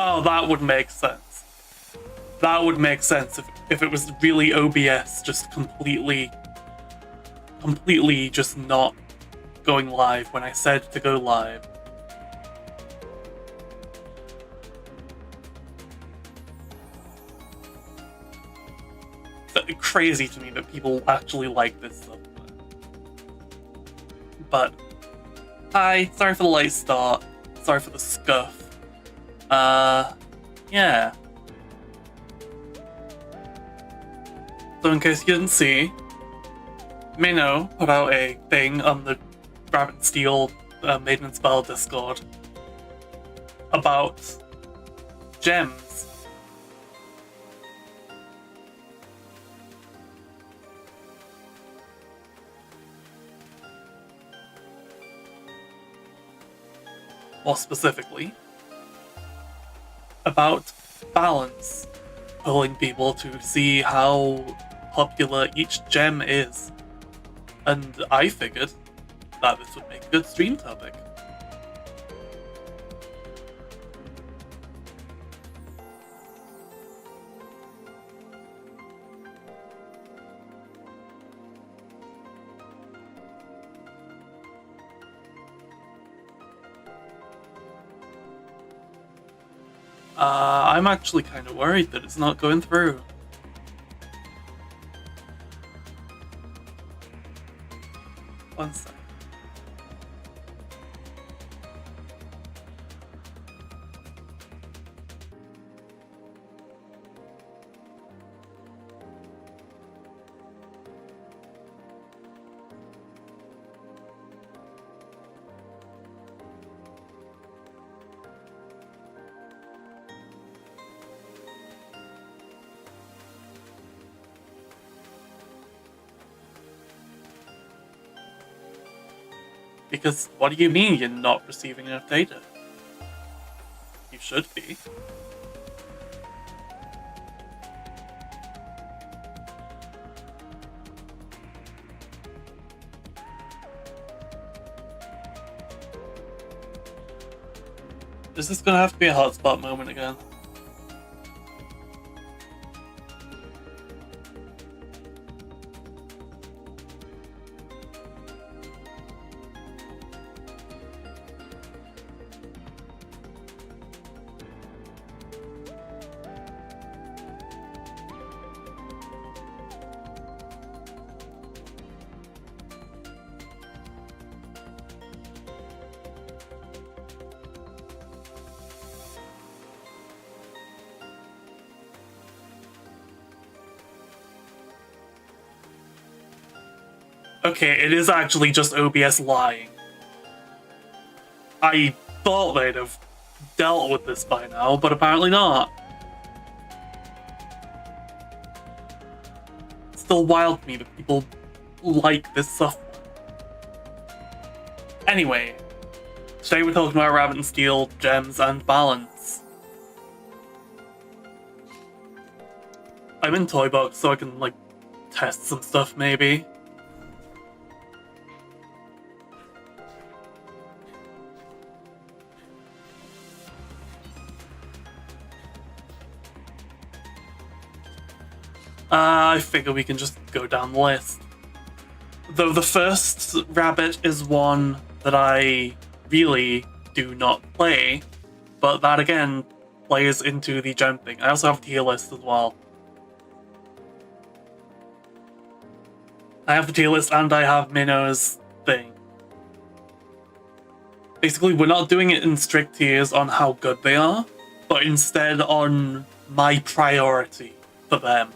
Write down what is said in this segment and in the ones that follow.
Oh, that would make sense. That would make sense if it was really OBS just completely just not going live when I said to go live. It's crazy to me that people actually like this stuff. But hi, sorry for the late start. Sorry for the scuff. Yeah. So in case you didn't see, Mino put out a thing on the Rabbit and Steel Maiden and Spell Discord about gems. More specifically, about balance, polling people to see how popular each gem is. And I figured that this would make a good stream topic. I'm actually kind of worried that it's not going through. One sec. Because what do you mean you're not receiving enough data? You should be. This is gonna have to be a hotspot moment again. Okay, it is actually just OBS lying. I thought they'd have dealt with this by now, but apparently not. It's still wild to me that people like this software. Anyway, today we're talking about Rabbit and Steel, gems, and balance. I'm in Toybox, so I can, like, test some stuff, maybe. I figure we can just go down the list. Though the first Rabbit is one that I really do not play, but that again plays into the gem thing. I also have a tier list as well. I have the tier list and I have Minno's thing. Basically, we're not doing it in strict tiers on how good they are, but instead on my priority for them.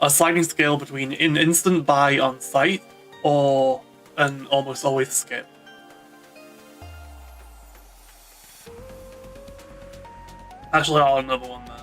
A sliding scale between an instant buy on site or an almost always skip. Actually, I'll have another one there.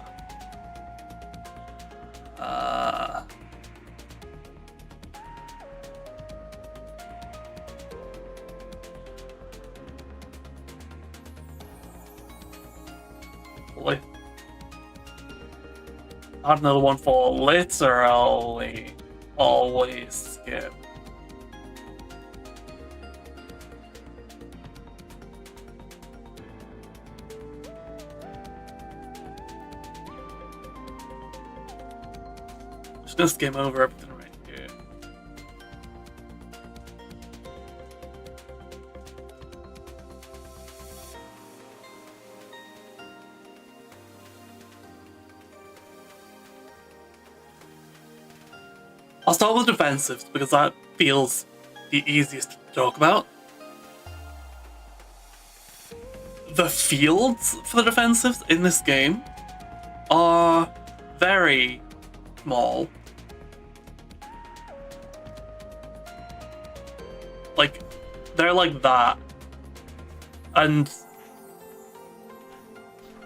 I had another one for literally always skip. gonna skim over everything right here. I'll start with defensives because that feels the easiest to talk about. The fields for the defensives in this game are very small. Like, they're like that. And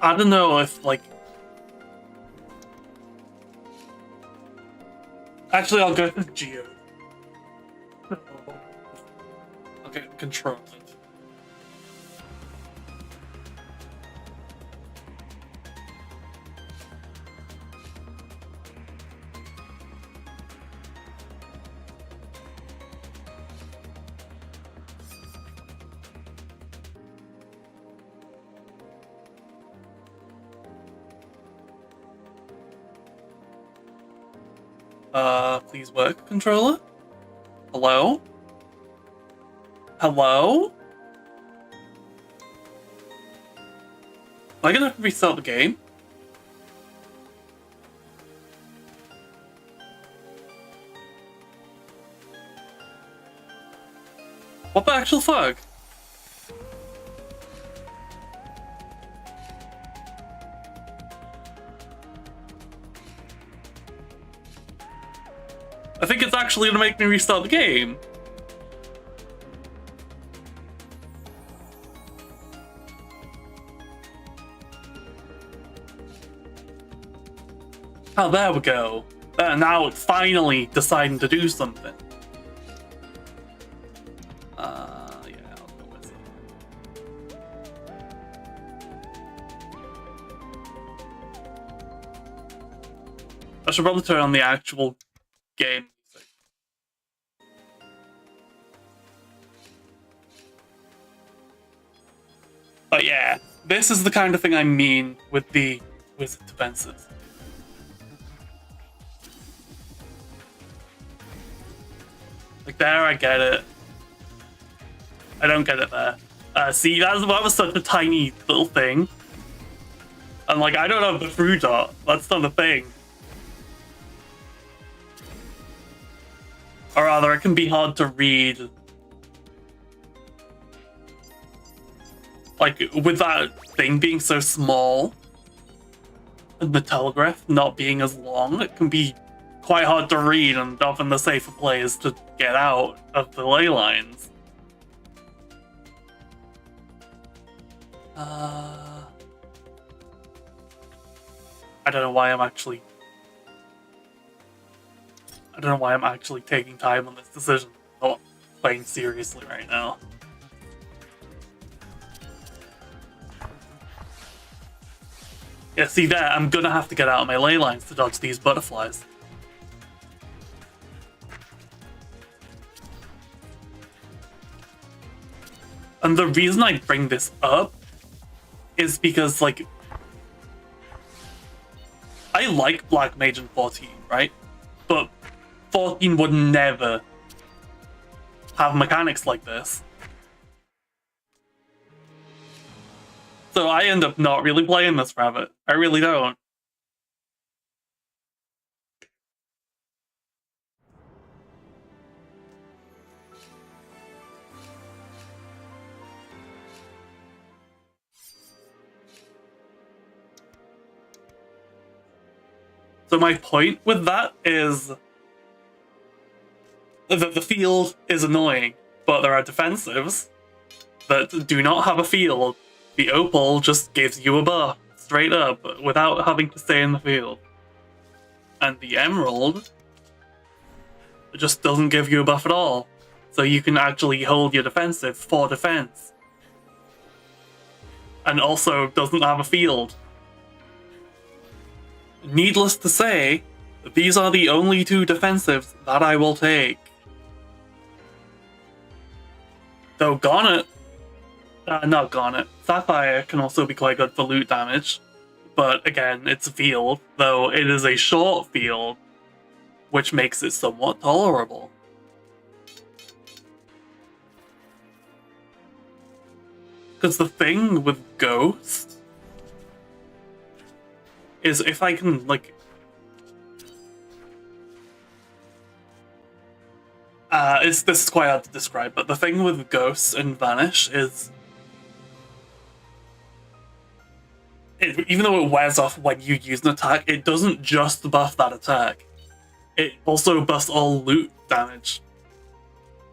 I don't know if, like... Actually, I'll go to Geo. Okay, control it. Please work, controller? Hello? Hello? Am I gonna restart the game? What the actual fuck? I think it's actually gonna make me restart the game. Oh, there we go. Now it's finally deciding to do something. Yeah, I'll go with it. I should probably turn on the actual game music. But yeah, this is the kind of thing I mean with the defenses. Like there, I get it. I don't get it there. See, that was such a tiny little thing. And like, I don't have the through dot. That's not a thing. Or rather, it can be hard to read. Like, with that thing being so small, and the telegraph not being as long, it can be quite hard to read, and often the safer play is to get out of the ley lines. I don't know why I'm actually taking time on this decision. I'm not playing seriously right now. Yeah, see there, I'm gonna have to get out of my ley lines to dodge these butterflies. And the reason I bring this up is because, like, I like Black Mage in 14, right? But 14 would never have mechanics like this. So I end up not really playing this rabbit. I really don't. So my point with that is that the field is annoying, but there are defensives that do not have a field. The opal just gives you a buff, straight up, without having to stay in the field. And the emerald just doesn't give you a buff at all. So you can actually hold your defensive for defense. And also doesn't have a field. Needless to say, these are the only two defensives that I will take. Though Garnet, not Garnet, Sapphire can also be quite good for loot damage. But again, it's a field, though it is a short field. which makes it somewhat tolerable. Because the thing with Ghost is if I can, like... this is quite hard to describe, but the thing with Ghost and Vanish is... even though it wears off when you use an attack, it doesn't just buff that attack. It also buffs all loot damage.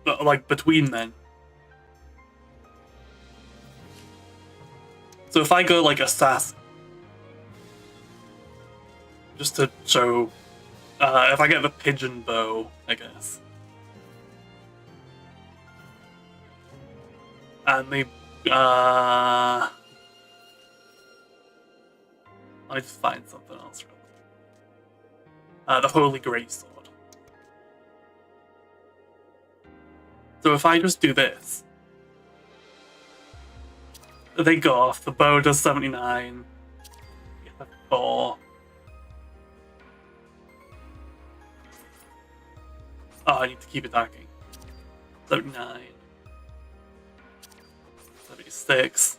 But, like, between then. So if I go, like, Assassin, just to show... if I get the Pigeon Bow, I guess. And the... let me just find something else real quick. The Holy Great Sword. So if I just do this, they go off. The bow does 79. 4. Oh, I need to keep attacking. 79. 76.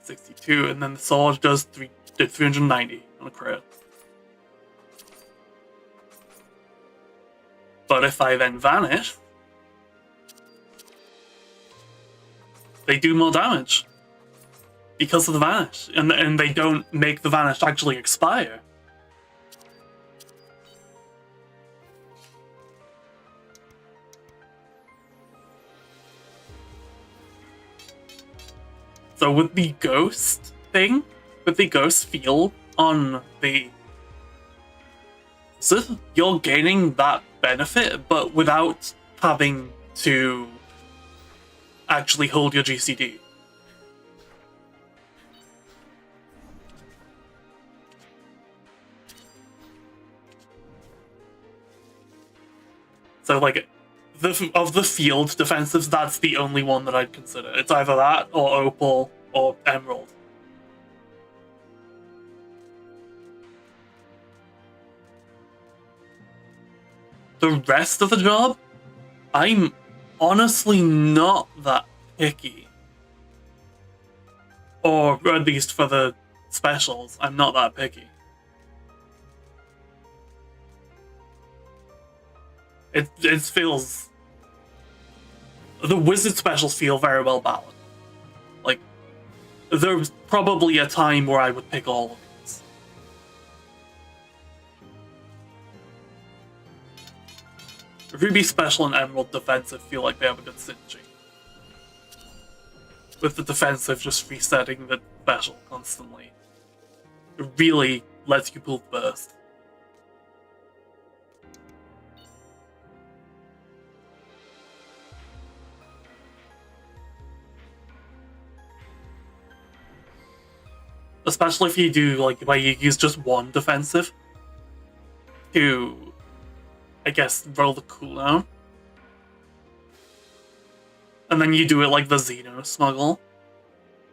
62, and then the sword does 390 on a crit. But if I then vanish, they do more damage because of the vanish, and they don't make the vanish actually expire. So with the ghost thing, with the ghost field on the... so you're gaining that benefit, but without having to actually hold your GCD. So, like, of the field defensives, that's the only one that I'd consider. It's either that, or Opal, or Emerald. The rest of the job, I'm honestly not that picky. Or at least for the specials, I'm not that picky. It feels... the wizard specials feel very well balanced. Like, there's probably a time where I would pick all of these. Ruby Special and Emerald Defensive feel like they have a good synergy. With the defensive just resetting the special constantly. It really lets you pull burst. Especially if you do, like, where you use just one defensive to, I guess, roll the cooldown. And then you do it like the Xeno Smuggle,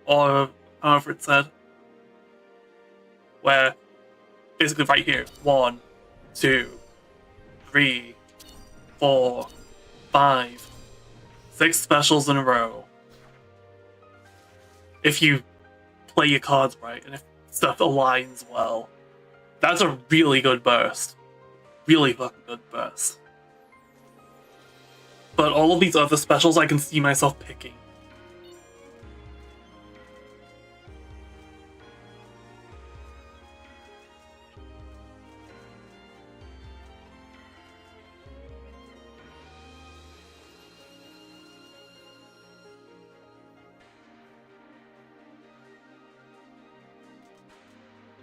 or however it's said. Where, basically right here, 1, 2, 3, 4, 5, 6 specials in a row. If you play your cards right, and if stuff aligns well, that's a really good burst. Really fucking good burst. But all of these other specials I can see myself picking.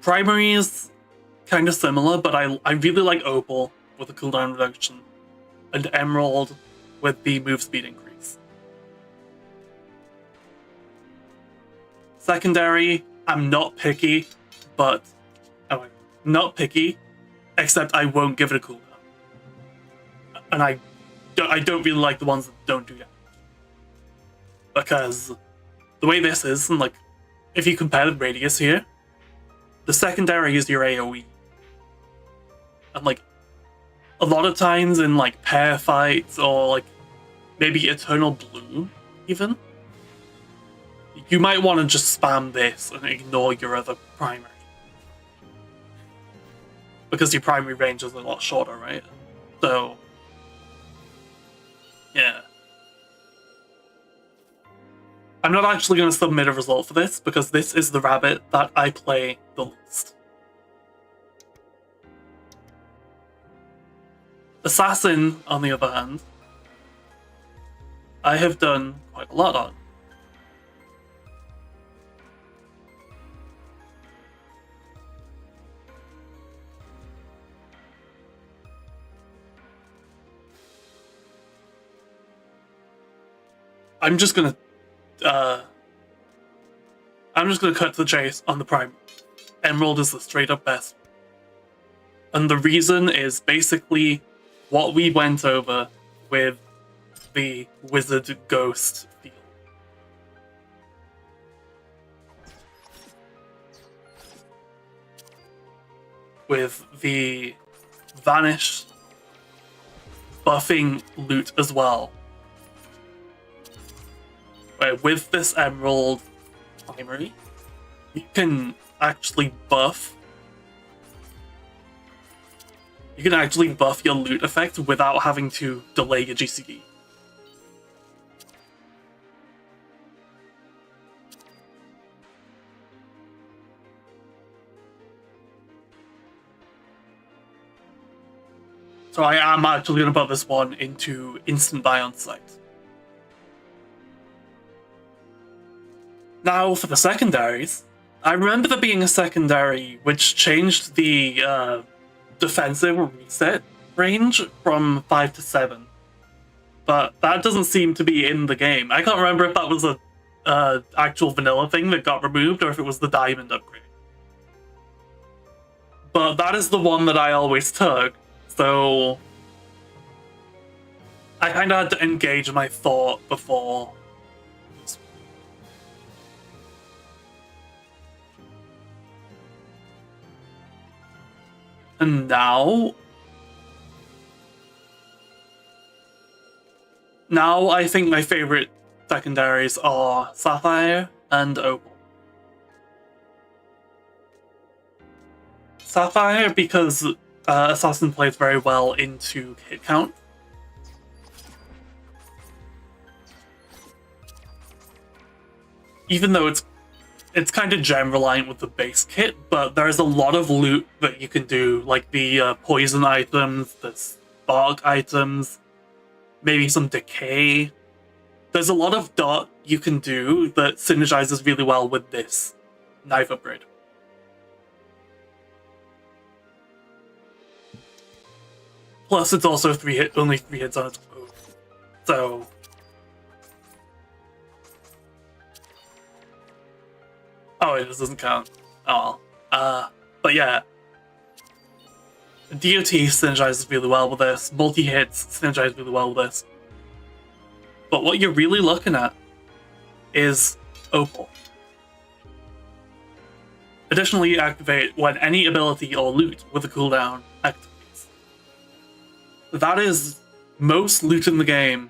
Primary is kind of similar, but I really like Opal with the cooldown reduction, and Emerald with the move speed increase. Secondary, I'm not picky, but... oh, not picky, except I won't give it a cooldown. And I don't really like the ones that don't do that. Because the way this is, and like, if you compare the radius here, the secondary is your AoE. And like a lot of times in like pair fights or like maybe Eternal Blue even, you might want to just spam this and ignore your other primary. Because your primary range is a lot shorter, right? So, yeah. I'm not actually going to submit a result for this because this is the rabbit that I play the least. Assassin, on the other hand, I have done quite a lot on. I'm just gonna cut to the chase on the prime. Emerald is the straight up best. And the reason is basically what we went over with the wizard ghost feel. With the vanish buffing loot as well. Where with this emerald primary, you can actually buff. You can actually buff your loot effect without having to delay your GCD. So I am actually going to put this one into instant buy on site. Now for the secondaries, I remember there being a secondary which changed the defensive reset range from 5 to 7. But that doesn't seem to be in the game. I can't remember if that was a actual vanilla thing that got removed or if it was the diamond upgrade. But that is the one that I always took, so I kind of had to engage my thought before. And now I think my favorite secondaries are Sapphire and Opal. Sapphire because Assassin plays very well into hit count. Even though it's kind of gem reliant with the base kit, but there's a lot of loot that you can do, like the poison items, the spark items, maybe some decay. There's a lot of dot you can do that synergizes really well with this knife upgrade. Plus, it's also only 3 hits on its own. So oh, it doesn't count. Oh well. But yeah. DOT synergizes really well with this. Multi-hits synergize really well with this. But what you're really looking at is Opal. Additionally, you activate when any ability or loot with a cooldown activates. That is most loot in the game.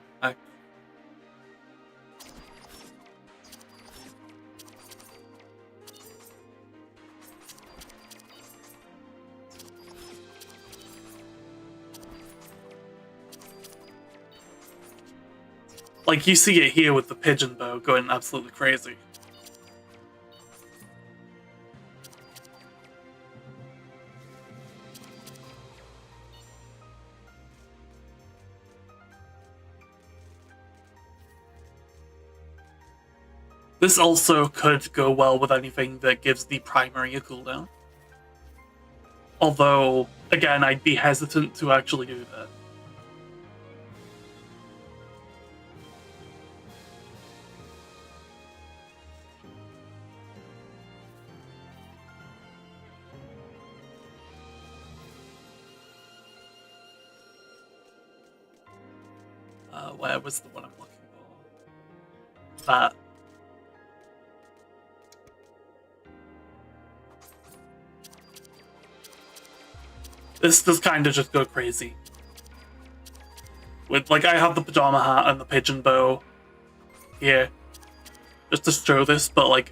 Like, you see it here with the pigeon bow going absolutely crazy. This also could go well with anything that gives the primary a cooldown. Although, again, I'd be hesitant to actually do that. Where was the one I'm looking for? That. This does kind of just go crazy. With, like, I have the pajama hat and the pigeon bow here, just to show this, but, like,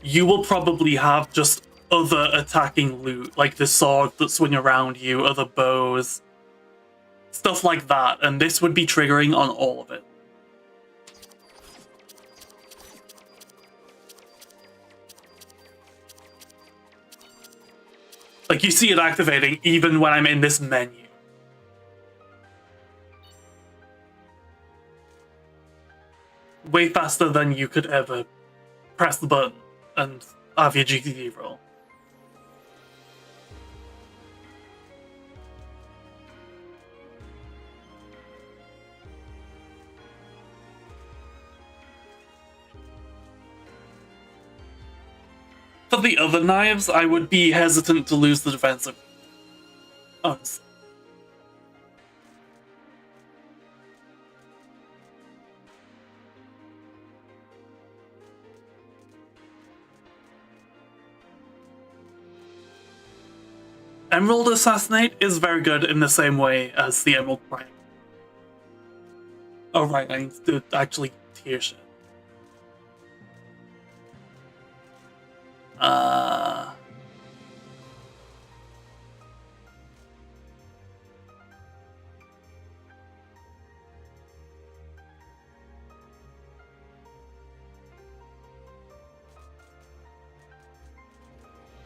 you will probably have just other attacking loot, like the sword that swing around you, other bows, stuff like that, and this would be triggering on all of it. Like, you see it activating even when I'm in this menu. Way faster than you could ever press the button and have your GTD roll. For the other knives, I would be hesitant to lose the defensive. Honestly. Emerald Assassinate is very good in the same way as the Emerald Prime. Oh right, I need to actually tier shit.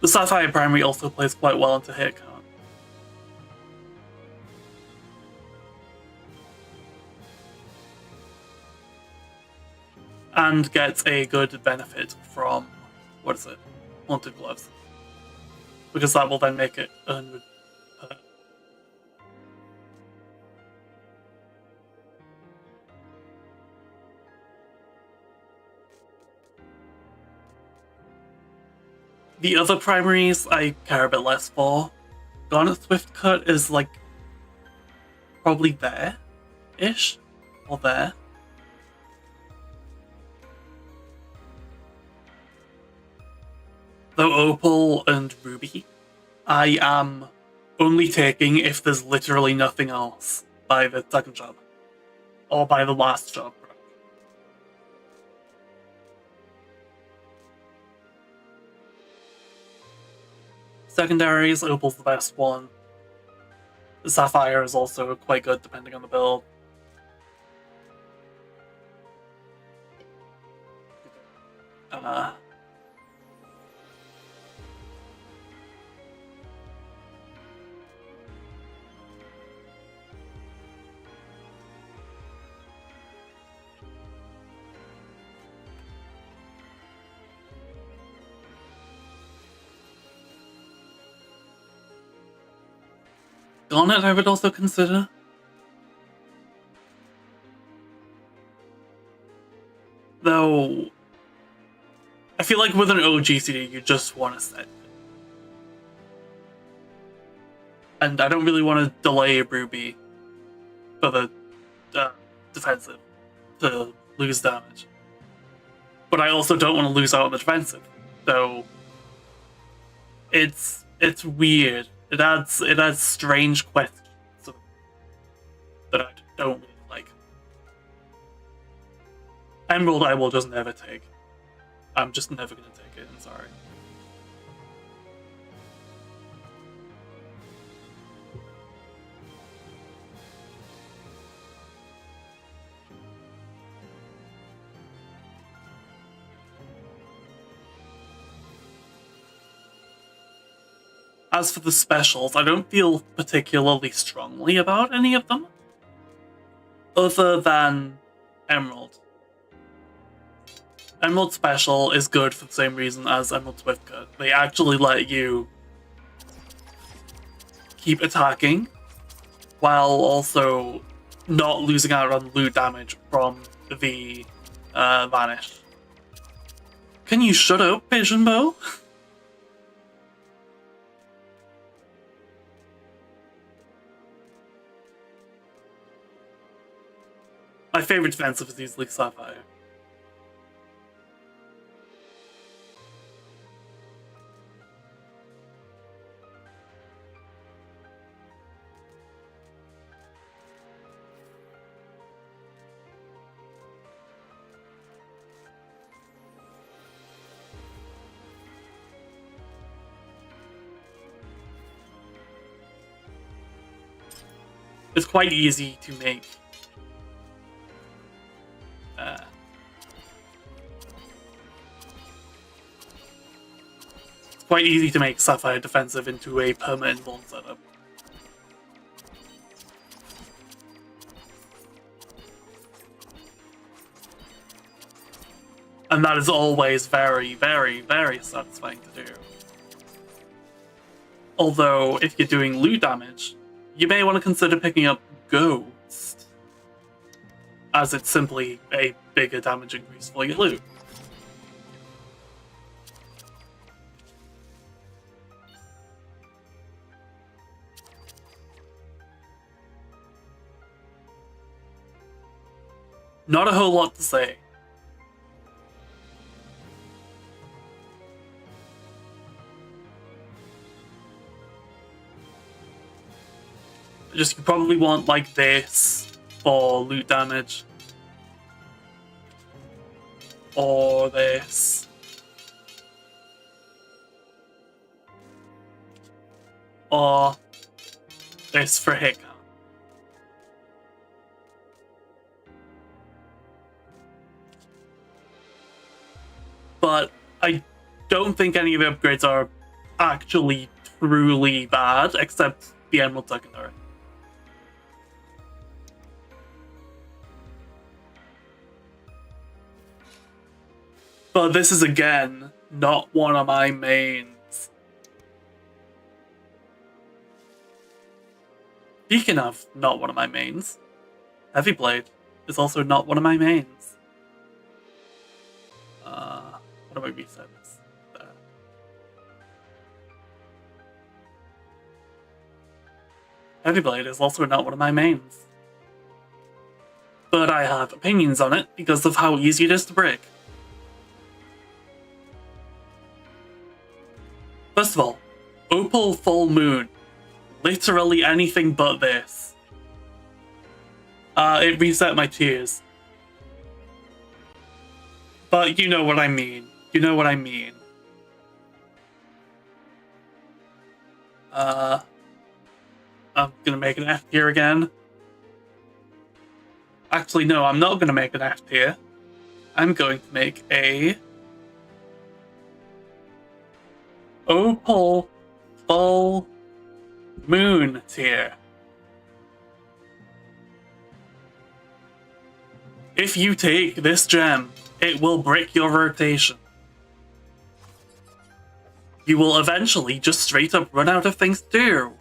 The Sapphire Primary also plays quite well into hit count. And gets a good benefit from, what is it? Haunted Gloves. Because that will then make it 100 per. The other primaries I care a bit less for. Garnet Swift Cut is like probably there-ish, or there. Though Opal and Ruby, I am only taking if there's literally nothing else by the second job. Or by the last job. Secondaries, Opal's the best one. The Sapphire is also quite good depending on the build. Garnet I would also consider. Though, I feel like with an OGCD you just want to set it. And I don't really want to delay Ruby for the defensive to lose damage. But I also don't want to lose out on the defensive. So it's weird. It adds strange questions that I don't really like. Emerald I will just never take. I'm just never gonna take it, I'm sorry. As for the specials, I don't feel particularly strongly about any of them. Other than Emerald. Emerald Special is good for the same reason as Emerald Swiftcut. They actually let you keep attacking while also not losing out on loot damage from the Vanish. Can you shut up, Pigeon Bow? My favorite defensive is easily Sapphire. It's quite easy to make Sapphire defensive into a permanent vuln setup. And that is always very, very, very satisfying to do. Although, if you're doing loot damage, you may want to consider picking up Ghost, as it's simply a bigger damage increase for your loot. Not a whole lot to say. Just, you probably want like this for loot damage. Or this. Or this for hit count. But I don't think any of the upgrades are actually truly bad, except the Emerald Secondary. But this is, again, not one of my mains. Speaking of not one of my mains, Heavy Blade is also not one of my mains. What do I reset this? There. Heavy Blade is also not one of my mains. But I have opinions on it because of how easy it is to break. First of all, Opal Full Moon. Literally anything but this. It reset my tiers. But you know what I mean. You know what I mean. I'm gonna make an F tier again. Actually, no, I'm not gonna make an F tier. I'm going to make a Opal Full Moon tier. If you take this gem, it will break your rotation. You will eventually just straight up run out of things to do.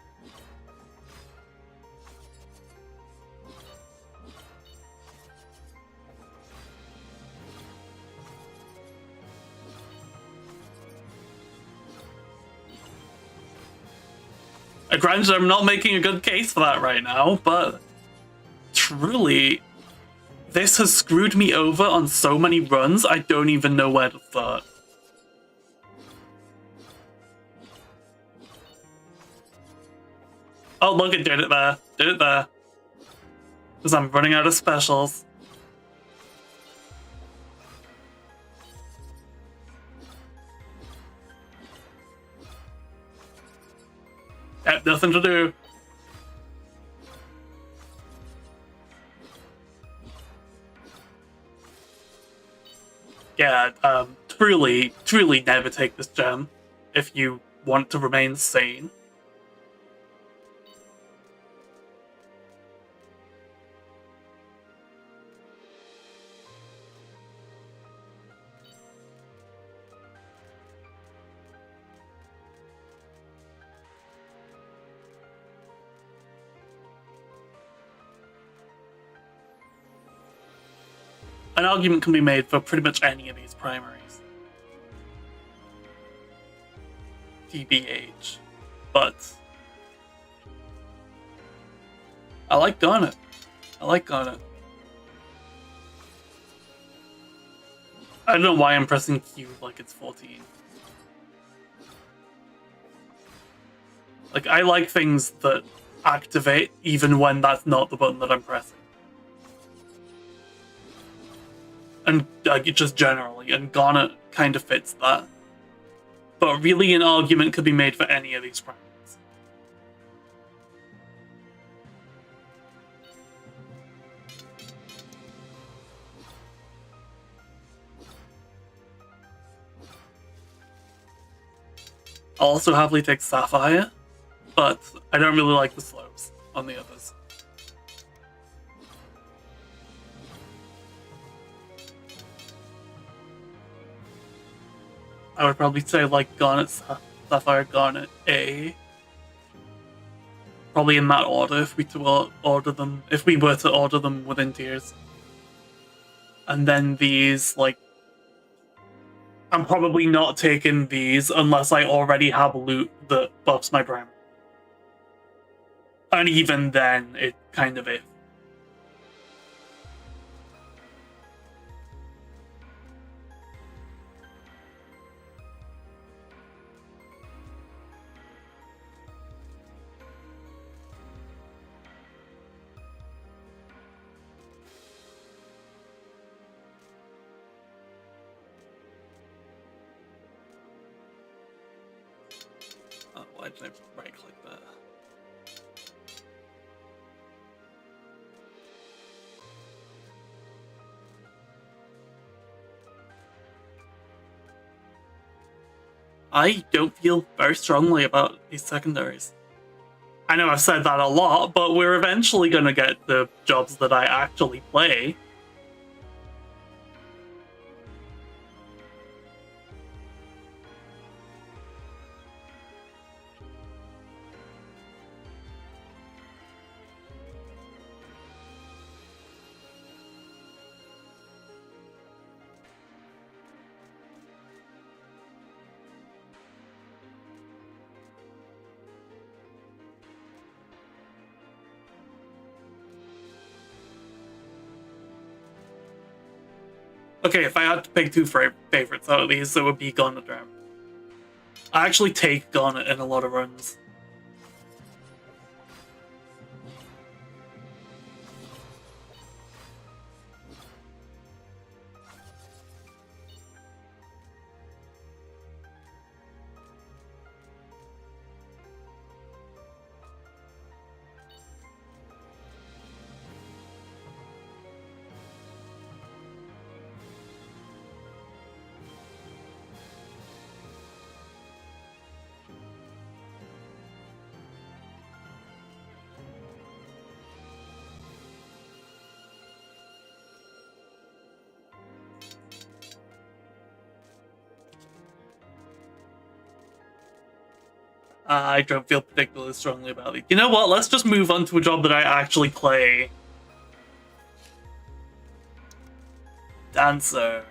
Granted, I'm not making a good case for that right now, but truly, this has screwed me over on so many runs, I don't even know where to start. Oh, look, it did it there. Did it there. Because I'm running out of specials. Yep, nothing to do. Yeah, truly never take this gem if you want to remain sane. An argument can be made for pretty much any of these primaries. TBH. But I like Garnet. I like Garnet. I don't know why I'm pressing Q like it's 14. Like, I like things that activate even when that's not the button that I'm pressing. And just generally, and Garnet kind of fits that. But really, an argument could be made for any of these primaries. I'll also happily take Sapphire, but I don't really like the slopes on the others. I would probably say like Garnet, Sapphire, Garnet, A. Probably in that order if we order them, if we were to order them within tiers. And then these, like, I'm probably not taking these unless I already have loot that buffs my Bram. And even then, it kind of is. Oh, why did I right click that? I don't feel very strongly about these secondaries. I know I've said that a lot, but we're eventually going to get the jobs that I actually play. Okay, if I had to pick two favorites out of these, it would be Garnet Dram. I actually take Garnet in a lot of runs. I don't feel particularly strongly about it. You know what? Let's just move on to a job that I actually play. Dancer.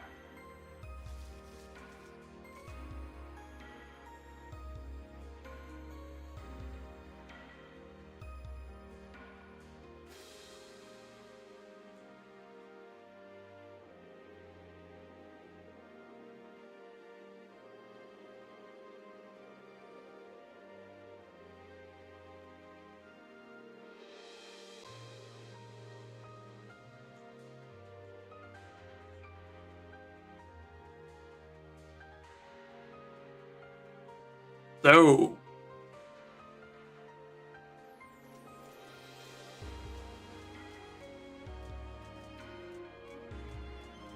So,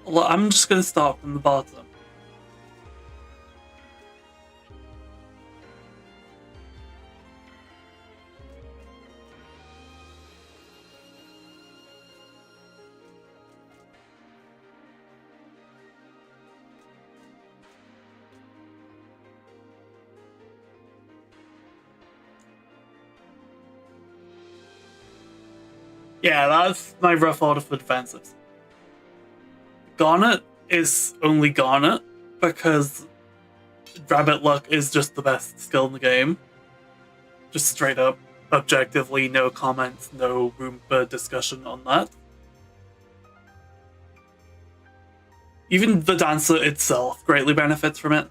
well, I'm just gonna start from the bottom. Yeah, that's my rough order for defensives. Garnet is only Garnet because Rabbit Luck is just the best skill in the game. Just straight up, objectively, no comments, no room for discussion on that. Even the dancer itself greatly benefits from it.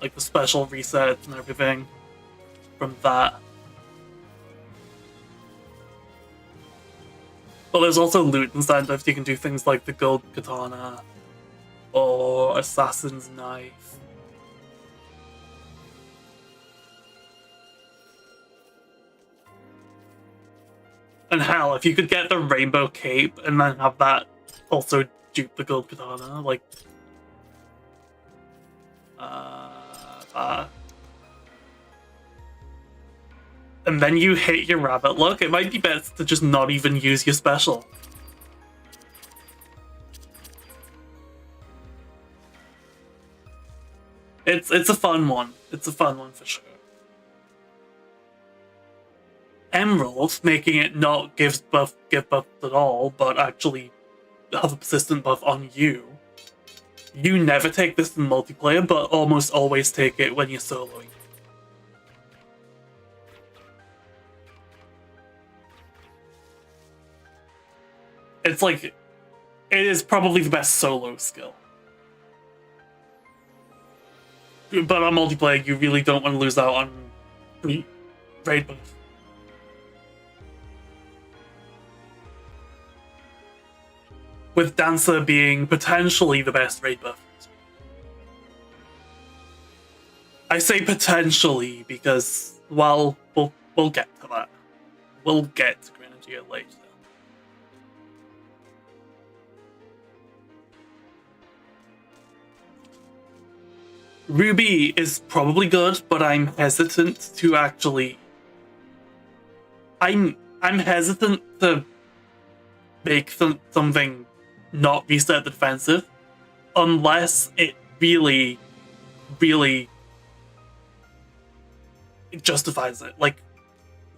Like the special resets and everything from that. But there's also loot incentives. You can do things like the gold katana or assassin's knife. And hell, if you could get the rainbow cape and then have that also dupe the gold katana, like, And then you hit your rabbit. Look, it might be best to just not even use your special. It's a fun one. It's a fun one for sure. Emerald, making it not give buff at all, but actually have a persistent buff on you. You never take this in multiplayer, but almost always take it when you're soloing. It's like, it is probably the best solo skill. But on multiplayer, you really don't want to lose out on raid buff. With Dancer being potentially the best raid buff. I say potentially because, well, we'll get to that. We'll get to Grenadier later. Ruby is probably good, but I'm hesitant to actually... I'm hesitant to make something not reset the defensive unless it really justifies it. Like,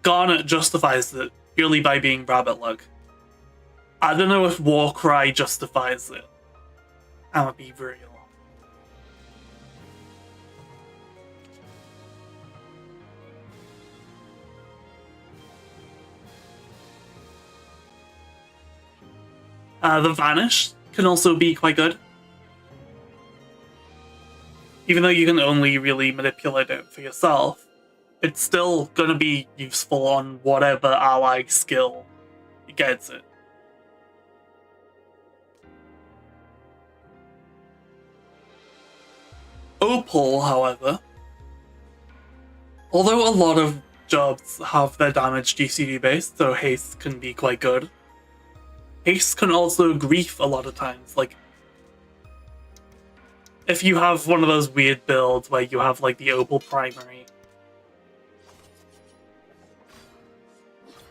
Garnet justifies it purely by being rabbit luck. I don't know if Warcry justifies it. I'm gonna be real. The Vanish can also be quite good. Even though you can only really manipulate it for yourself, it's still going to be useful on whatever ally skill gets it. Opal, however, although a lot of jobs have their damage GCD based, so haste can be quite good. Haste can also grief a lot of times. Like, if you have one of those weird builds where you have like the Opal primary,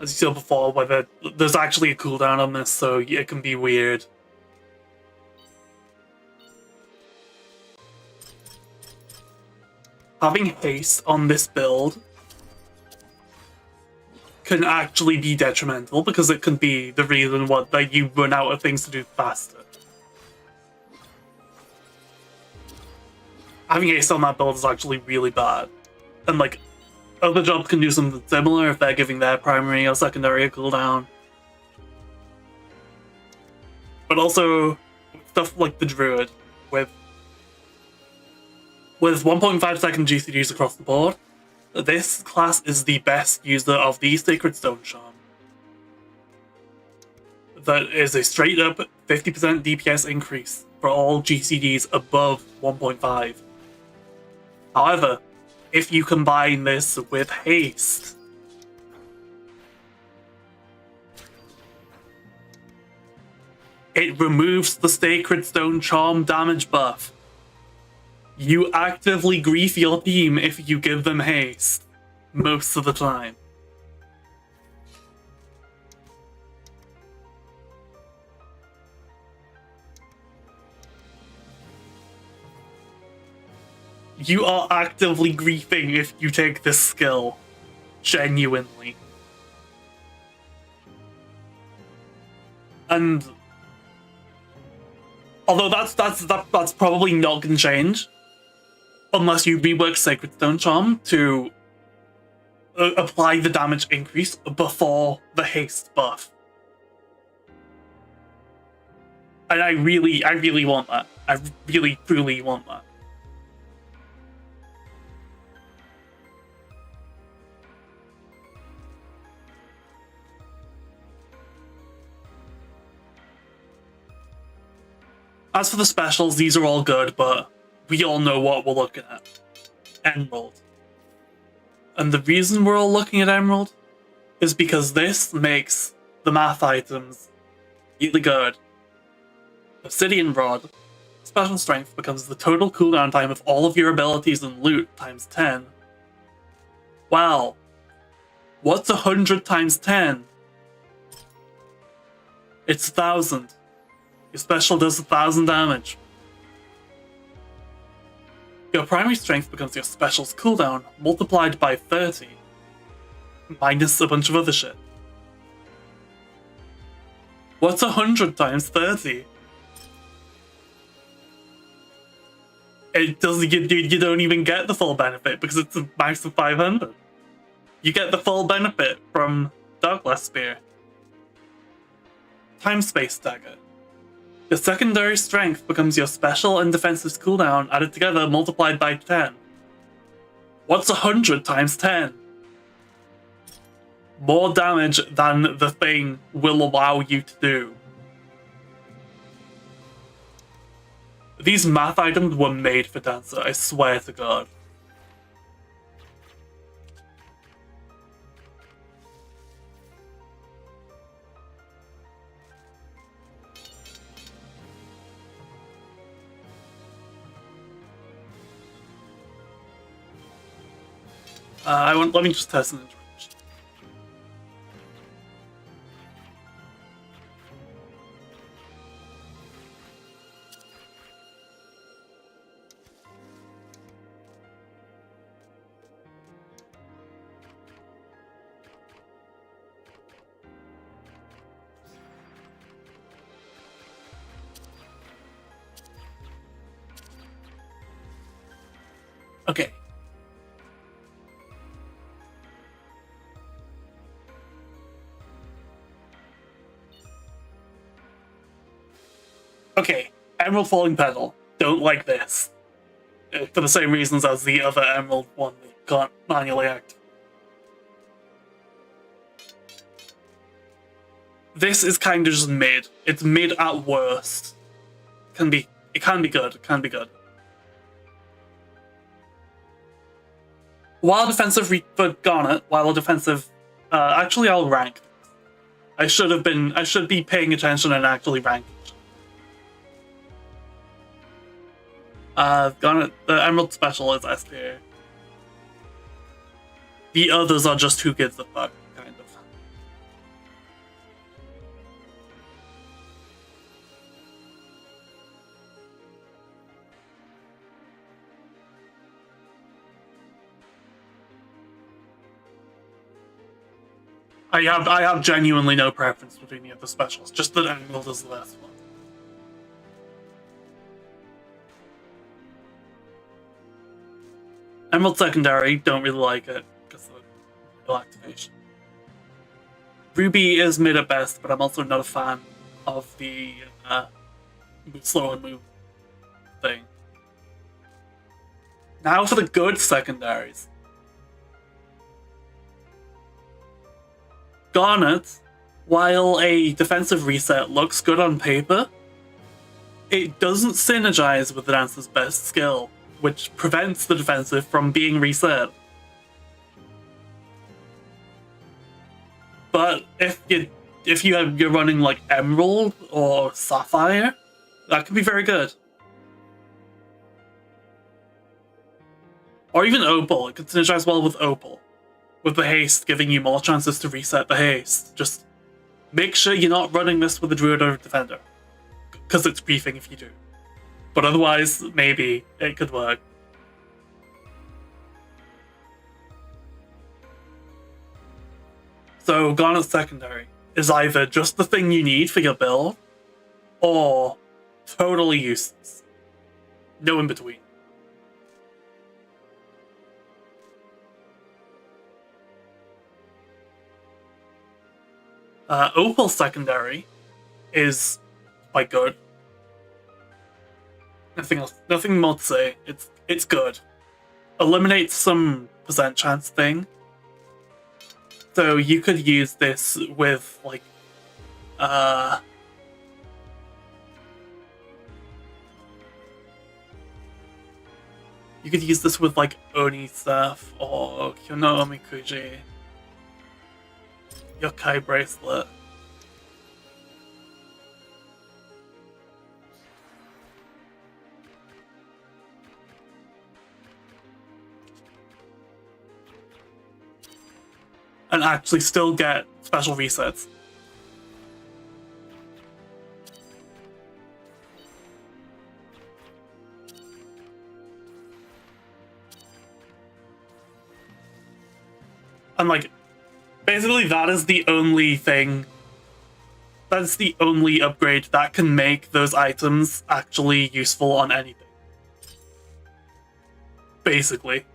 as you saw before, where there's actually a cooldown on this, so it can be weird. Having haste on this build can actually be detrimental because it can be the reason that you run out of things to do faster. Having haste on that build is actually really bad. And like, other jobs can do something similar if they're giving their primary or secondary a cooldown. But also, stuff like the Druid, with 1.5 second GCDs across the board, this class is the best user of the Sacred Stone Charm. That is a straight up 50% DPS increase for all GCDs above 1.5. However, if you combine this with haste, it removes the Sacred Stone Charm damage buff. You actively grief your team if you give them haste, most of the time. You are actively griefing if you take this skill. Genuinely. And although that's probably not gonna change unless you rework Sacred Stone Charm to apply the damage increase before the haste buff. And I really want that. I really, truly want that. As for the specials, these are all good, but we all know what we're looking at. Emerald. And the reason we're all looking at Emerald is because this makes the math items really good. Obsidian Rod, Special strength becomes the total cooldown time of all of your abilities and loot times 10. Wow. What's 100 times 10? It's 1,000. Your special does 1,000 damage. Your primary strength becomes your special's cooldown multiplied by 30. Minus a bunch of other shit. What's 100 times 30? It doesn't. You don't even get the full benefit because it's a max of 500. You get the full benefit from Darkblast Spear. Time Space Dagger. Your secondary strength becomes your special and defensive cooldown added together multiplied by 10. What's 100 times 10? More damage than the thing will allow you to do. These math items were made for Dancer, I swear to God. Let me just test an interaction. Okay. Okay, Emerald Falling Petal. Don't like this. For the same reasons as the other Emerald one that you can't manually activate. This is kind of just mid. It's mid at worst. It can be good. It can be good. While defensive for Garnet, while a defensive, actually I'll rank. I should be paying attention and actually ranking. Garnet, the Emerald Special is S tier. The others are just who gives a fuck, kind of. I have genuinely no preference between the other specials, just that Emerald is the last one. Emerald Secondary, don't really like it because of the activation. Ruby is mid at best, but I'm also not a fan of the slow and move thing. Now for the good secondaries. Garnet, while a defensive reset looks good on paper, it doesn't synergize with the dancer's best skill, which prevents the defensive from being reset. But if you're running like Emerald or Sapphire, that could be very good. Or even Opal, it could synergize well with Opal, with the haste giving you more chances to reset the haste. Just make sure you're not running this with a Druid or Defender, because it's griefing if you do. But otherwise, maybe it could work. So Garnet Secondary is either just the thing you need for your build, or totally useless. No in between. Opal Secondary is quite good. Nothing else. Nothing more to say. It's good. Eliminates some percent chance thing. So you could use this with like you could use this with like Oni stuff or Kyono Omikuji. Yokai Bracelet. and actually still get special resets. And like, basically that is the only thing, that's the only upgrade that can make those items actually useful on anything. Basically.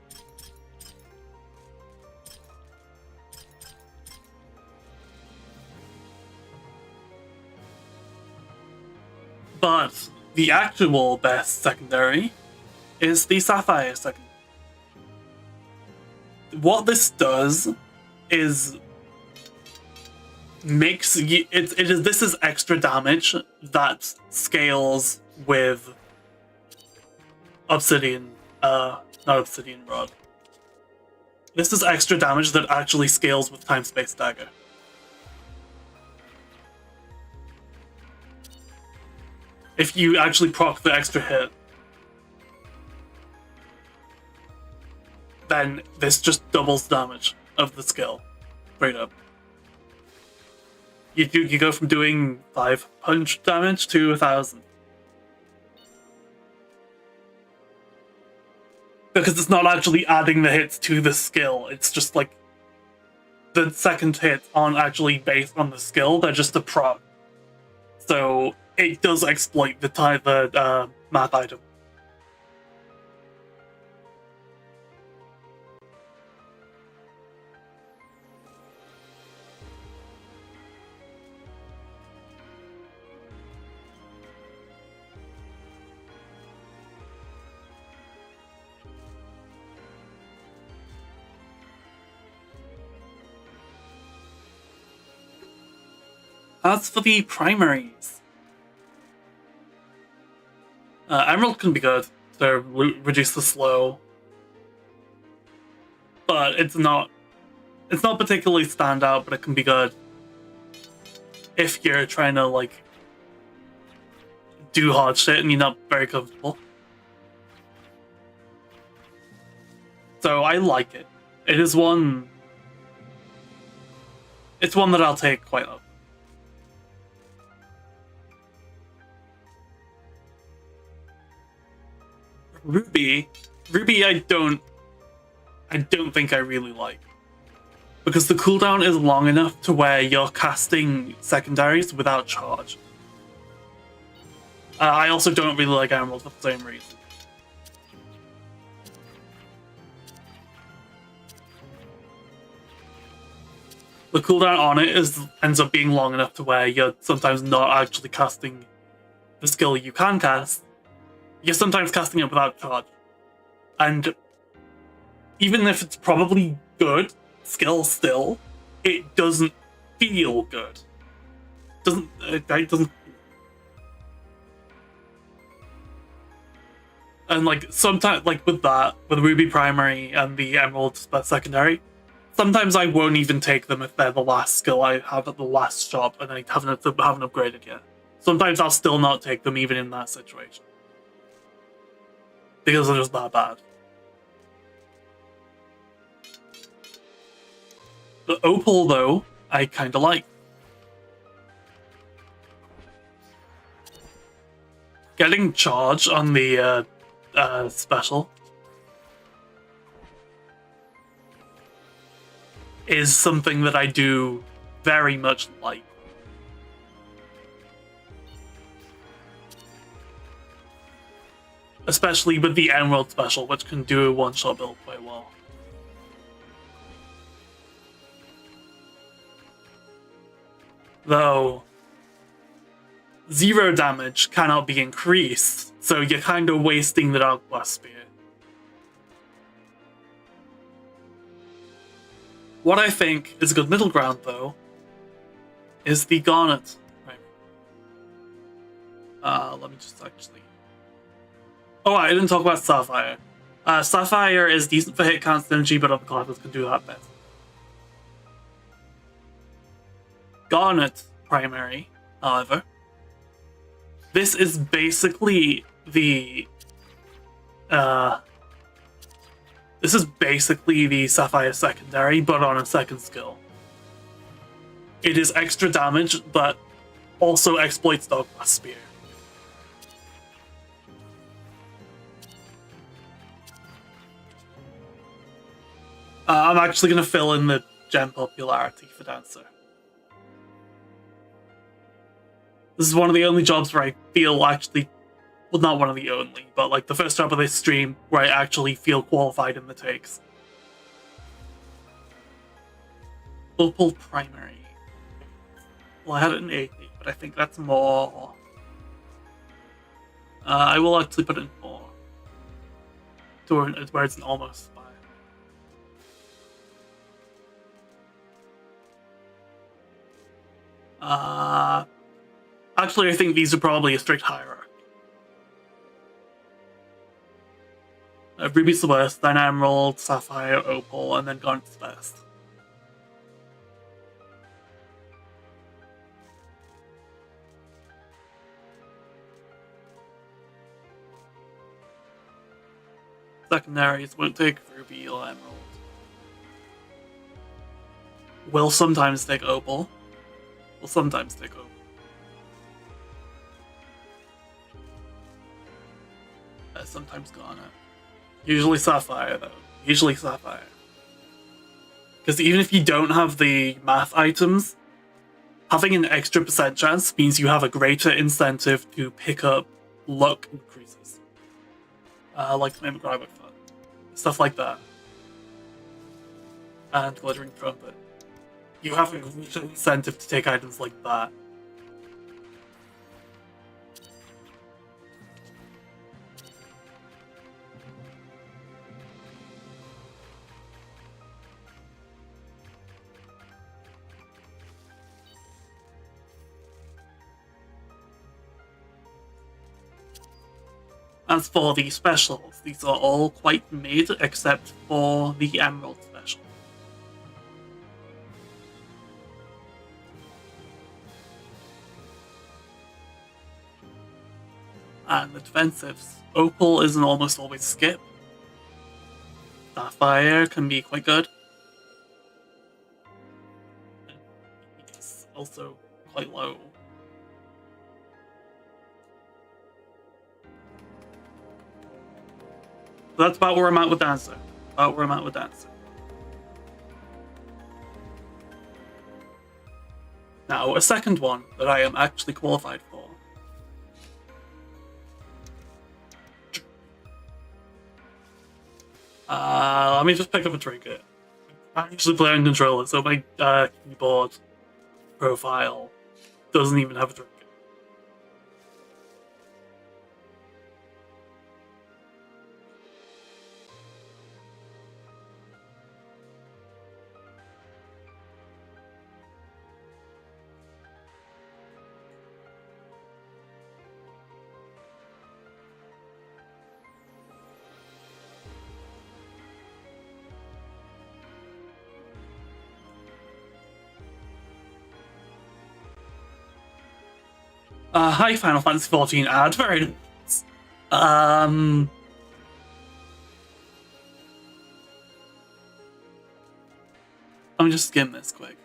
But the actual best secondary is the Sapphire secondary. What this does is makes you, this is extra damage that scales with obsidian, not obsidian rod. This is extra damage that actually scales with time space dagger. If you actually proc the extra hit, then this just doubles damage of the skill, straight up. You go from doing 5 punch damage to 1,000. Because it's not actually adding the hits to the skill, it's just like the second hits aren't actually based on the skill, they're just a proc. So it does exploit the math item. As for the primaries, Emerald can be good to reduce the slow, but it's not particularly standout, but it can be good if you're trying to like do hard shit and you're not very comfortable. So I like it. It's one that I'll take quite up. Ruby, I don't think I really like, because the cooldown is long enough to where you're casting secondaries without charge. I also don't really like Emerald for the same reason. The cooldown on it ends up being long enough to where you're sometimes not actually casting the skill you can cast. You're sometimes casting it without charge. And even if it's probably good skill still, it doesn't feel good. It doesn't. And like sometimes, like with Ruby primary and the Emerald secondary, sometimes I won't even take them if they're the last skill I have at the last shop and I haven't upgraded yet. Sometimes I'll still not take them even in that situation, because they're just that bad. The Opal, though, I kind of like. Getting charge on the special is something that I do very much like. Especially with the Emerald special, which can do a one-shot build quite well. Though 0 damage cannot be increased, so you're kind of wasting the Dark Blast Spear. What I think is a good middle ground, though, is the Garnet. Right. Let me just actually... Oh, I didn't talk about Sapphire. Sapphire is decent for hit count synergy, but other classes can do that best. Garnet primary, however, this is basically the Sapphire secondary, but on a second skill. it is extra damage that also exploits Dogma Spear. I'm actually going to fill in the gem popularity for Dancer. This is one of the only jobs where I feel actually, well, not one of the only, but like the first job of this stream where I actually feel qualified in the takes. Opal Primary. Well, I had it in 80, but I think that's more. I will actually put it in 4. To where it's an almost 5. Actually, I think these are probably a strict hierarchy. Ruby's the worst, then Emerald, Sapphire, Opal, and then Garnet's the best. Secondaries won't take Ruby or Emerald. Will sometimes take Opal. Will sometimes take Opal. Sometimes Garnet. Usually Sapphire, though. Usually Sapphire. Because even if you don't have the math items, having an extra % chance means you have a greater incentive to pick up luck increases. Like the Mimic Foot. Stuff like that. And Glittering Trumpet. You have a greater incentive to take items like that. As for the specials, these are all quite mid except for the Emerald special. And the defensives. Opal is an almost always skip. Sapphire can be quite good. It's also quite low. So that's about where I'm at with Dancer. Now, a second one that I am actually qualified for. Let me just pick up a trinket. I usually play on controller, so my keyboard profile doesn't even have a trinket. Hi, Final Fantasy XIV ad. Very nice. Let me just skim this quick.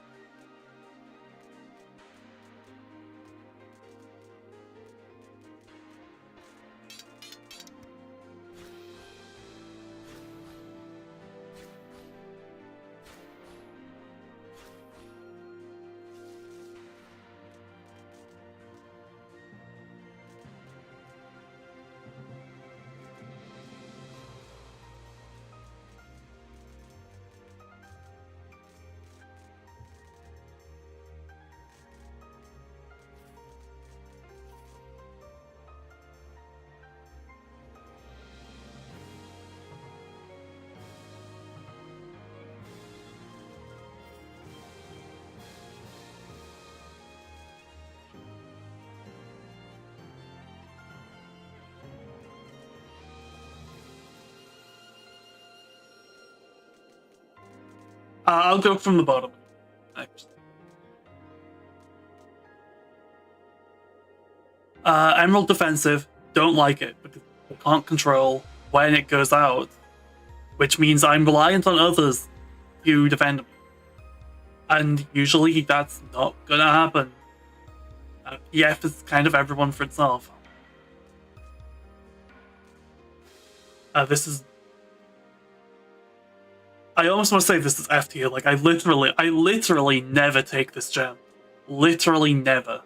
I'll go from the bottom. Actually. Emerald defensive, don't like it because I can't control when it goes out, which means I'm reliant on others to defend me. And usually that's not gonna happen. PF is kind of everyone for itself. This is... I almost want to say this is F tier. Like, I literally never take this gem. Literally never.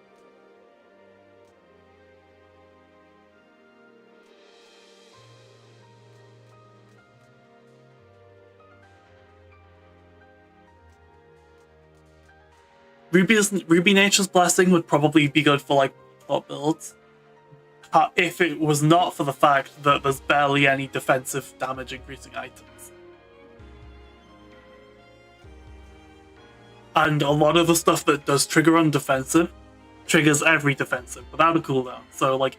Ruby Nature's Blessing would probably be good for, like, top builds. If it was not for the fact that there's barely any defensive damage increasing items. And a lot of the stuff that does trigger on defensive triggers every defensive without a cooldown. So, like,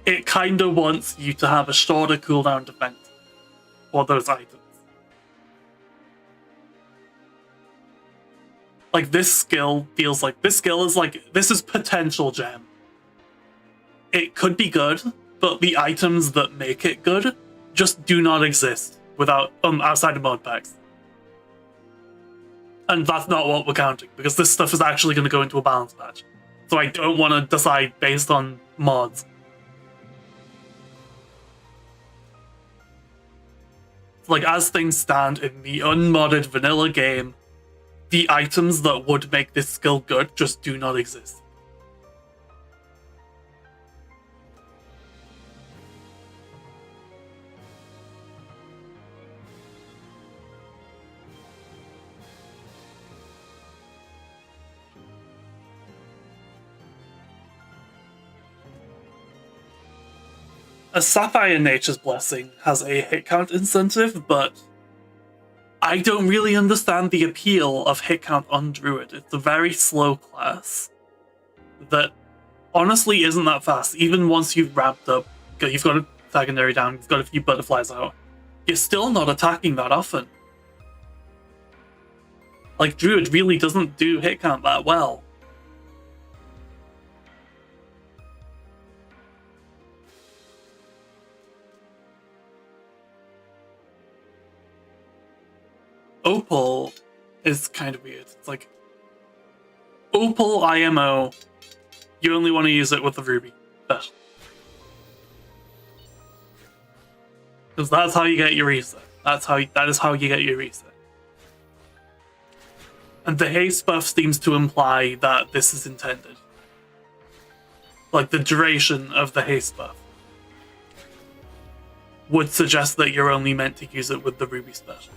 it kind of wants you to have a shorter cooldown defense for those items. Like, this skill feels like... This skill is like... This is potential gem. It could be good, but the items that make it good just do not exist without outside of mod packs. And that's not what we're counting, because this stuff is actually going to go into a balance patch. So I don't want to decide based on mods. Like, as things stand in the unmodded vanilla game, the items that would make this skill good just do not exist. A Sapphire Nature's Blessing has a hit count incentive, but I don't really understand the appeal of hit count on Druid. It's a very slow class that honestly isn't that fast. Even once you've ramped up, you've got a secondary down, you've got a few butterflies out, you're still not attacking that often. Like, Druid really doesn't do hit count that well. Opal is kind of weird. It's like, Opal IMO, you only want to use it with the Ruby special. Because that's how you get your reset. That is how you get your reset. And the haste buff seems to imply that this is intended. Like, the duration of the haste buff would suggest that you're only meant to use it with the Ruby special.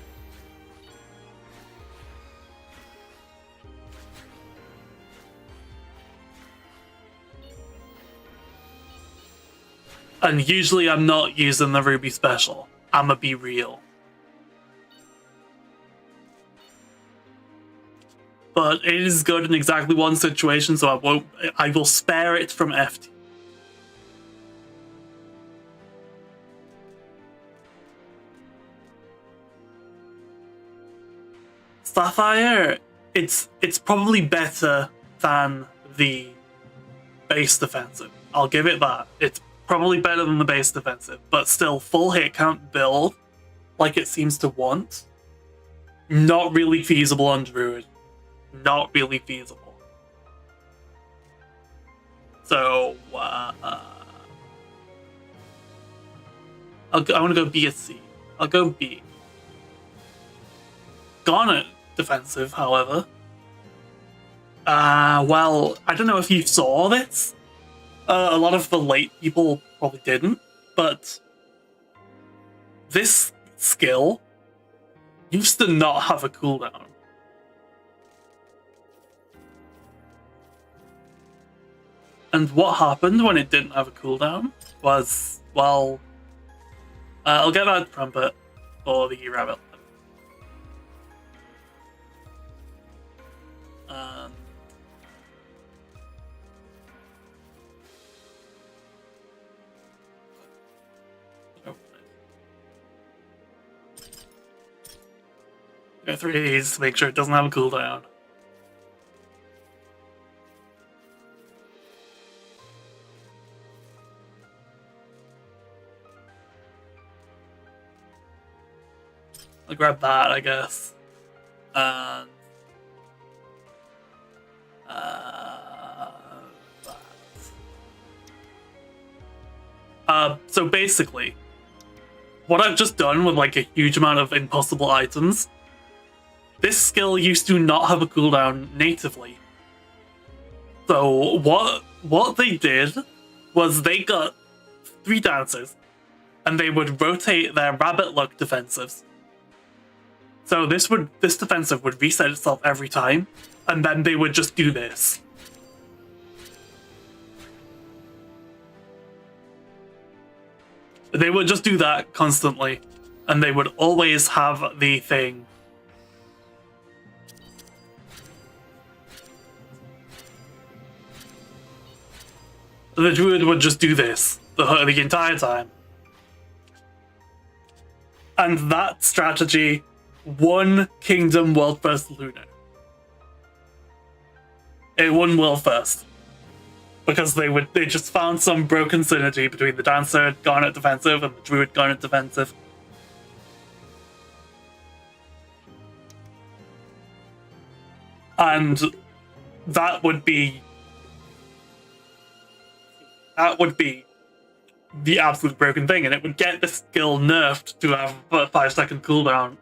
And usually I'm not using the Ruby special. I'ma be real. But it is good in exactly one situation, so I will spare it from FT. Sapphire, it's probably better than the base defensive. I'll give it that. It's probably better than the base defensive, but still, full hit count build, like it seems to want, not really feasible on Druid. Not really feasible. So, I want to go B or C. I'll go B. Garnet defensive, however. Well, I don't know if you saw this. A lot of the late people probably didn't, but this skill used to not have a cooldown. And what happened when it didn't have a cooldown was, well, I'll get that trumpet for the rabbit. Go 3 of these to make sure it doesn't have a cooldown. I'll grab that, I guess. And So basically, what I've just done with like a huge amount of impossible items, this skill used to not have a cooldown natively. So what they did was they got 3 dancers, and they would rotate their rabbit luck defensives. So this defensive would reset itself every time, and then they would just do this. They would just do that constantly, and they would always have the thing. The druid would just do this the entire time. And that strategy won Kingdom World First Lunar. It won World First. Because they just found some broken synergy between the Dancer Garnet defensive and the Druid Garnet defensive. And that would be the absolute broken thing, and it would get the skill nerfed to have a 5-second cooldown.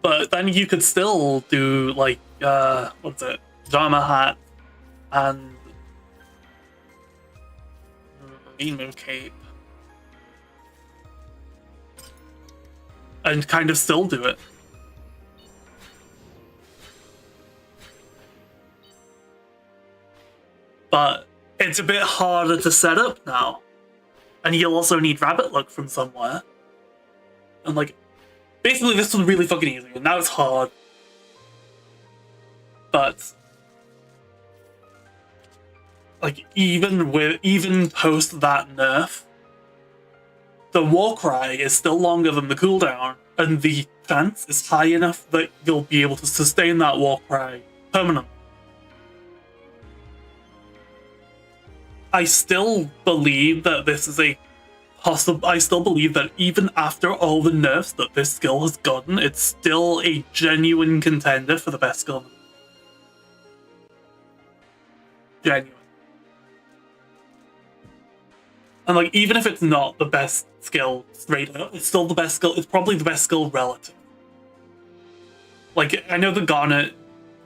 But then you could still do like what's it? Dharma Hat and Emu Cape. And kind of still do it. But it's a bit harder to set up now. And you'll also need rabbit luck from somewhere. And like, basically this was really fucking easy, and now it's hard. But like even post that nerf, the war cry is still longer than the cooldown, and the chance is high enough that you'll be able to sustain that war cry permanently. I still believe that this is I still believe that even after all the nerfs that this skill has gotten, it's still a genuine contender for the best skill. Genuine. And like, even if it's not the best skill straight up, it's still the best skill. It's probably the best skill relative. Like, I know the Garnet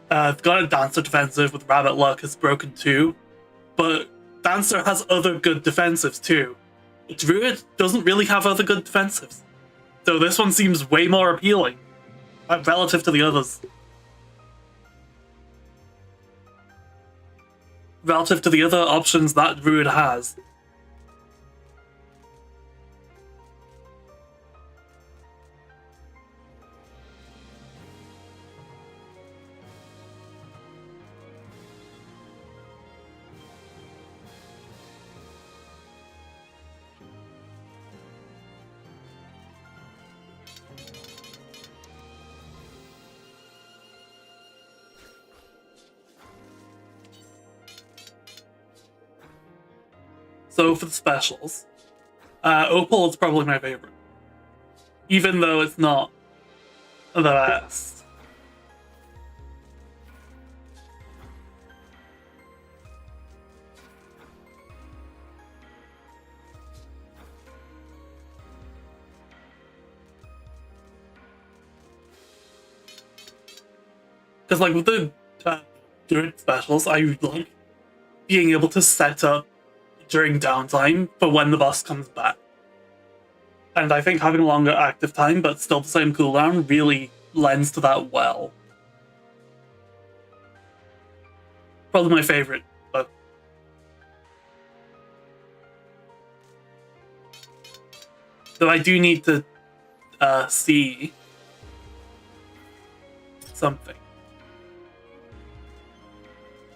Dancer defensive with Rabbit Luck is broken too, but Dancer has other good defensives too. Druid doesn't really have other good defensives, so this one seems way more appealing relative to the others. Relative to the other options that Druid has. So for the specials, Opal is probably my favorite, even though it's not the best. Because like with the Druid specials, I like being able to set up during downtime for when the boss comes back. And I think having a longer active time but still the same cooldown really lends to that well. Probably my favorite, but though I do need to see something.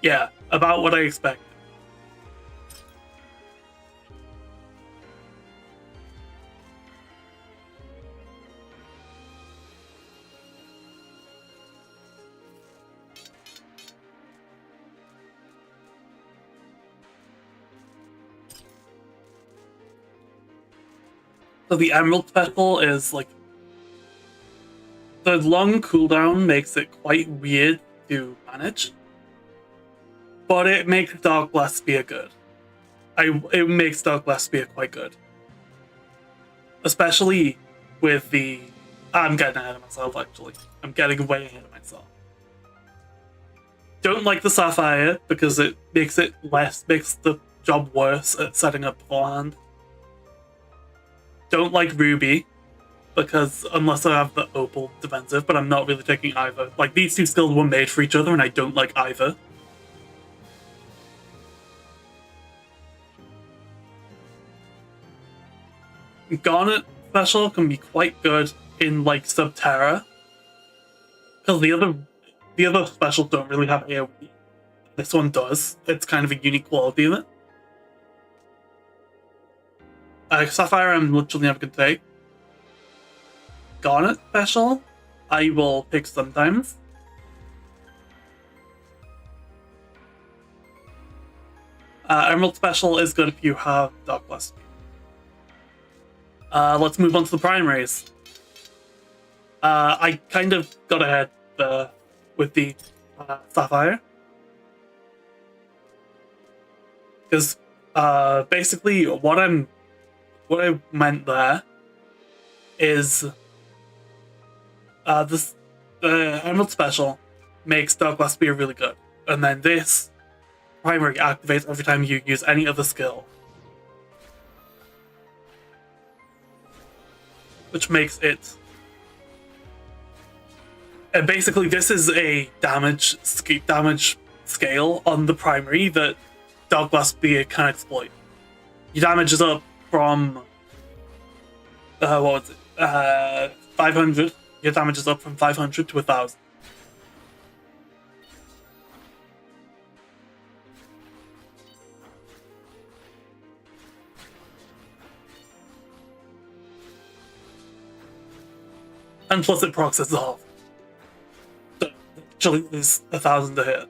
Yeah, about what I expect. So the Emerald Petal is like, the long cooldown makes it quite weird to manage. but it makes Dark Lesbia good. It makes Dark Lesbia quite good. Especially with the... I'm getting ahead of myself, actually. I'm getting way ahead of myself. Don't like the Sapphire, because it makes the job worse at setting up beforehand. Don't like Ruby, because unless I have the Opal defensive, but I'm not really taking either. Like, these two skills were made for each other, and I don't like either. Garnet special can be quite good in, like, Subterra, because the other specials don't really have AoE. This one does. It's kind of a unique quality of it. Sapphire I'm literally never going to take. Garnet special I will pick sometimes. Emerald special is good if you have Dark Lesbia. Let's move on to the primaries. I kind of got ahead with the Sapphire. Because basically what I meant there is the Emerald special makes Dark Lesbia really good. And then this primary activates every time you use any other skill. Which makes it... And basically this is a damage scale on the primary that Dark Lesbia can exploit. Your damage is up from... what was it? 500. Your damage is up from 500 to 1,000. And plus it procs itself. So actually there's 1,000 to hit.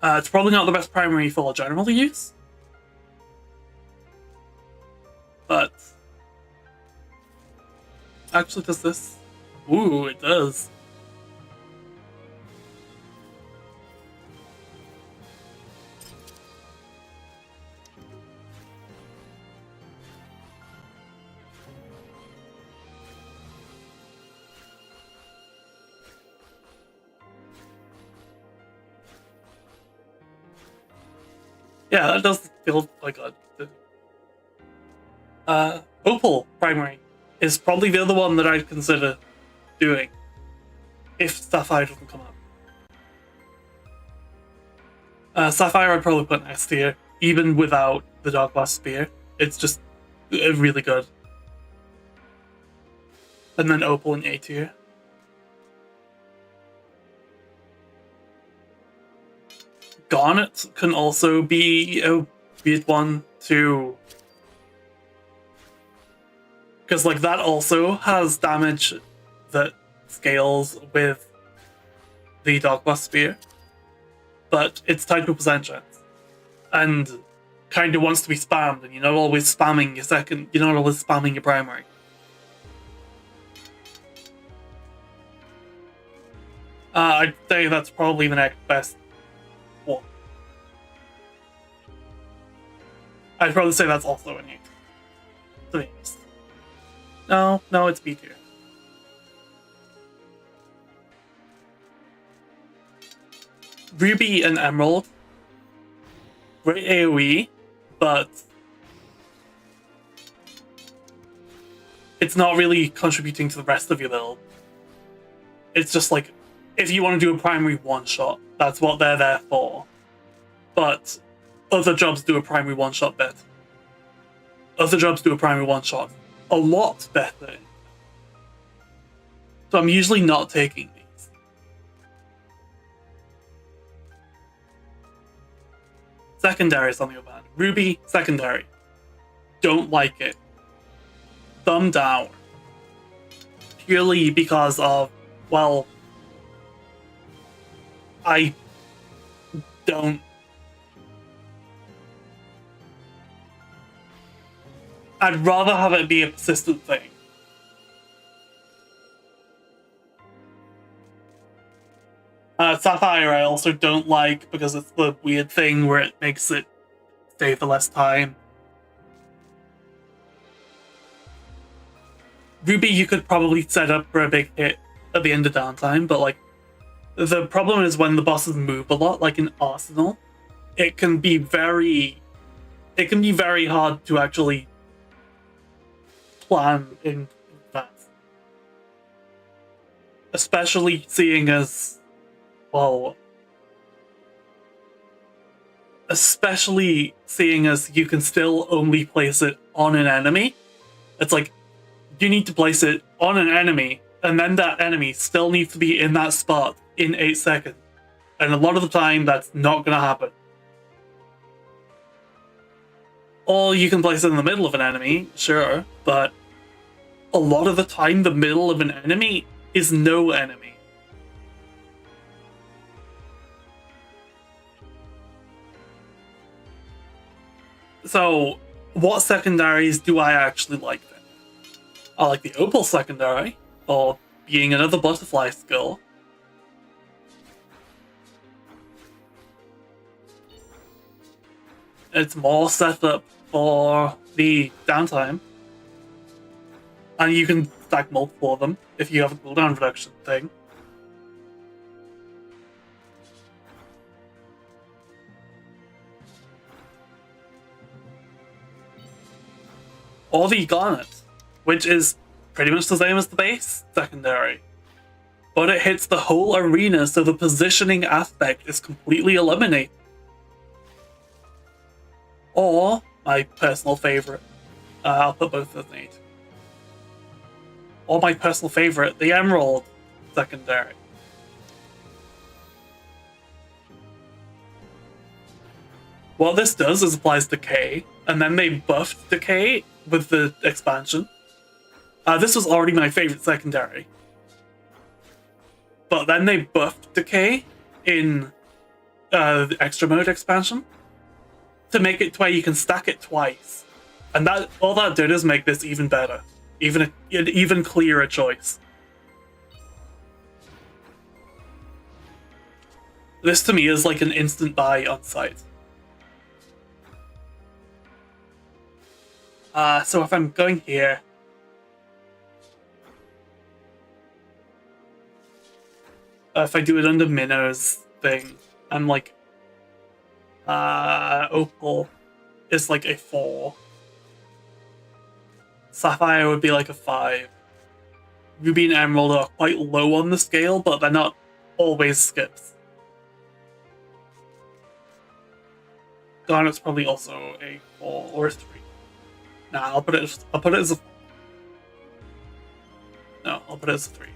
It's probably not the best primary for general use. But... Actually, does this? Ooh, it does. Yeah, that does feel like a... Opal primary is probably the other one that I'd consider doing if Sapphire doesn't come up. Sapphire I'd probably put in S tier, even without the Dark Lesbia. It's just really good. And then Opal in A tier. Garnet can also be a weird one to... Because, like, that also has damage that scales with the Dark Lesbia, but it's tied to a percent chance. And kind of wants to be spammed, and you're not always spamming your second... You're not always spamming your primary. I'd say that's probably the next best one. I'd probably say that's also an A. To be honest. No, it's B tier. Ruby and Emerald. Great AoE, but it's not really contributing to the rest of your build. It's just like, if you want to do a primary one-shot, that's what they're there for. But other jobs do a primary one-shot better. Other jobs do a primary one-shot a lot better. So I'm usually not taking these. Secondaries on the other hand. Ruby, secondary. Don't like it. Thumb down. Purely because of, well, I don't I'd rather have it be a persistent thing. Sapphire I also don't like because it's the weird thing where it makes it stay for less time. Ruby you could probably set up for a big hit at the end of downtime, but like the problem is when the bosses move a lot, like in Arsenal, it can be very hard to actually plan in advance. Especially seeing as you can still only place it on an enemy. It's like you need to place it on an enemy, and then that enemy still needs to be in that spot in 8 seconds. And a lot of the time, that's not going to happen. Or you can place it in the middle of an enemy, sure, but a lot of the time, the middle of an enemy is no enemy. So, what secondaries do I actually like then? I like the Opal secondary, or being another butterfly skill. It's more set up for the downtime. And you can stack multiple of them if you have a cooldown reduction thing. Or the Garnet, which is pretty much the same as the base secondary. But it hits the whole arena, so the positioning aspect is completely eliminated. Or, my personal favorite, I'll put both as an 8. Or my personal favorite, the Emerald secondary. What this does is applies Decay, and then they buffed Decay with the expansion. This was already my favorite secondary. But then they buffed Decay in the Extra Mode expansion to make it to where you can stack it twice. And that all that did is make this even better. An even clearer choice. This to me is like an instant buy on site. So if I'm going here, if I do it under Minnow's thing, I'm like, Opal is like a 4. Sapphire would be like a 5. Ruby and Emerald are quite low on the scale, but they're not always skips. Garnet's probably also a 4 or a 3. Nah, I'll put it as a... No, I'll put it as a 3.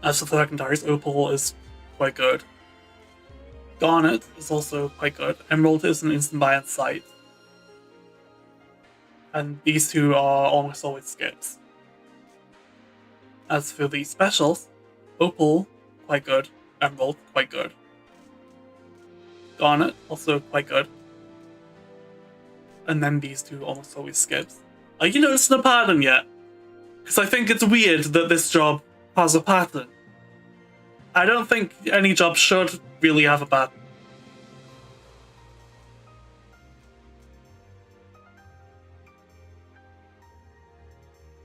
As for the secondaries, Opal is quite good. Garnet is also quite good. Emerald is an instant buy on sight. And these two are almost always skips. As for the specials, Opal, quite good. Emerald, quite good. Garnet, also quite good. And then these two almost always skips. Are you noticing a pattern yet? Because I think it's weird that this job has a pattern. I don't think any job should really have a pattern.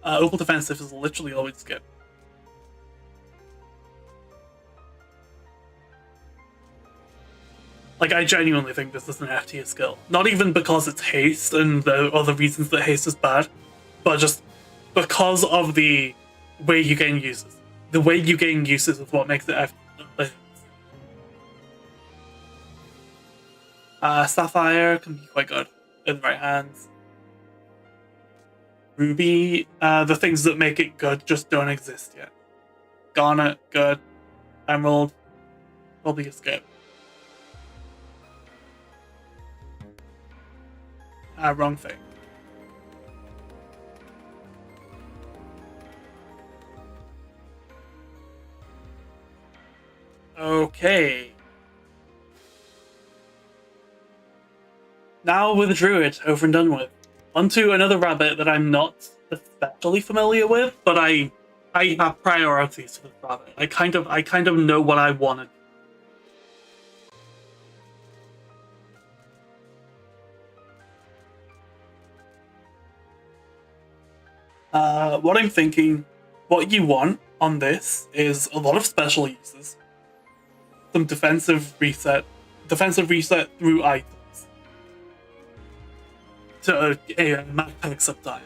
Opal Defensive is literally always skip. Like, I genuinely think this is an F tier skill. Not even because it's haste and the other reasons that haste is bad, but just because of the way you gain uses. The way you gain uses is what makes it F tier. Sapphire can be quite good in the right hands. Ruby, the things that make it good just don't exist yet. Garnet, good. Emerald, probably a skip. Wrong thing. Okay. Now with Druid over and done with. Onto another rabbit that I'm not especially familiar with, but I have priorities for this rabbit. I kind of know what I wanted. What I'm thinking, what you want on this is a lot of special uses, some defensive reset through items to map picks up time,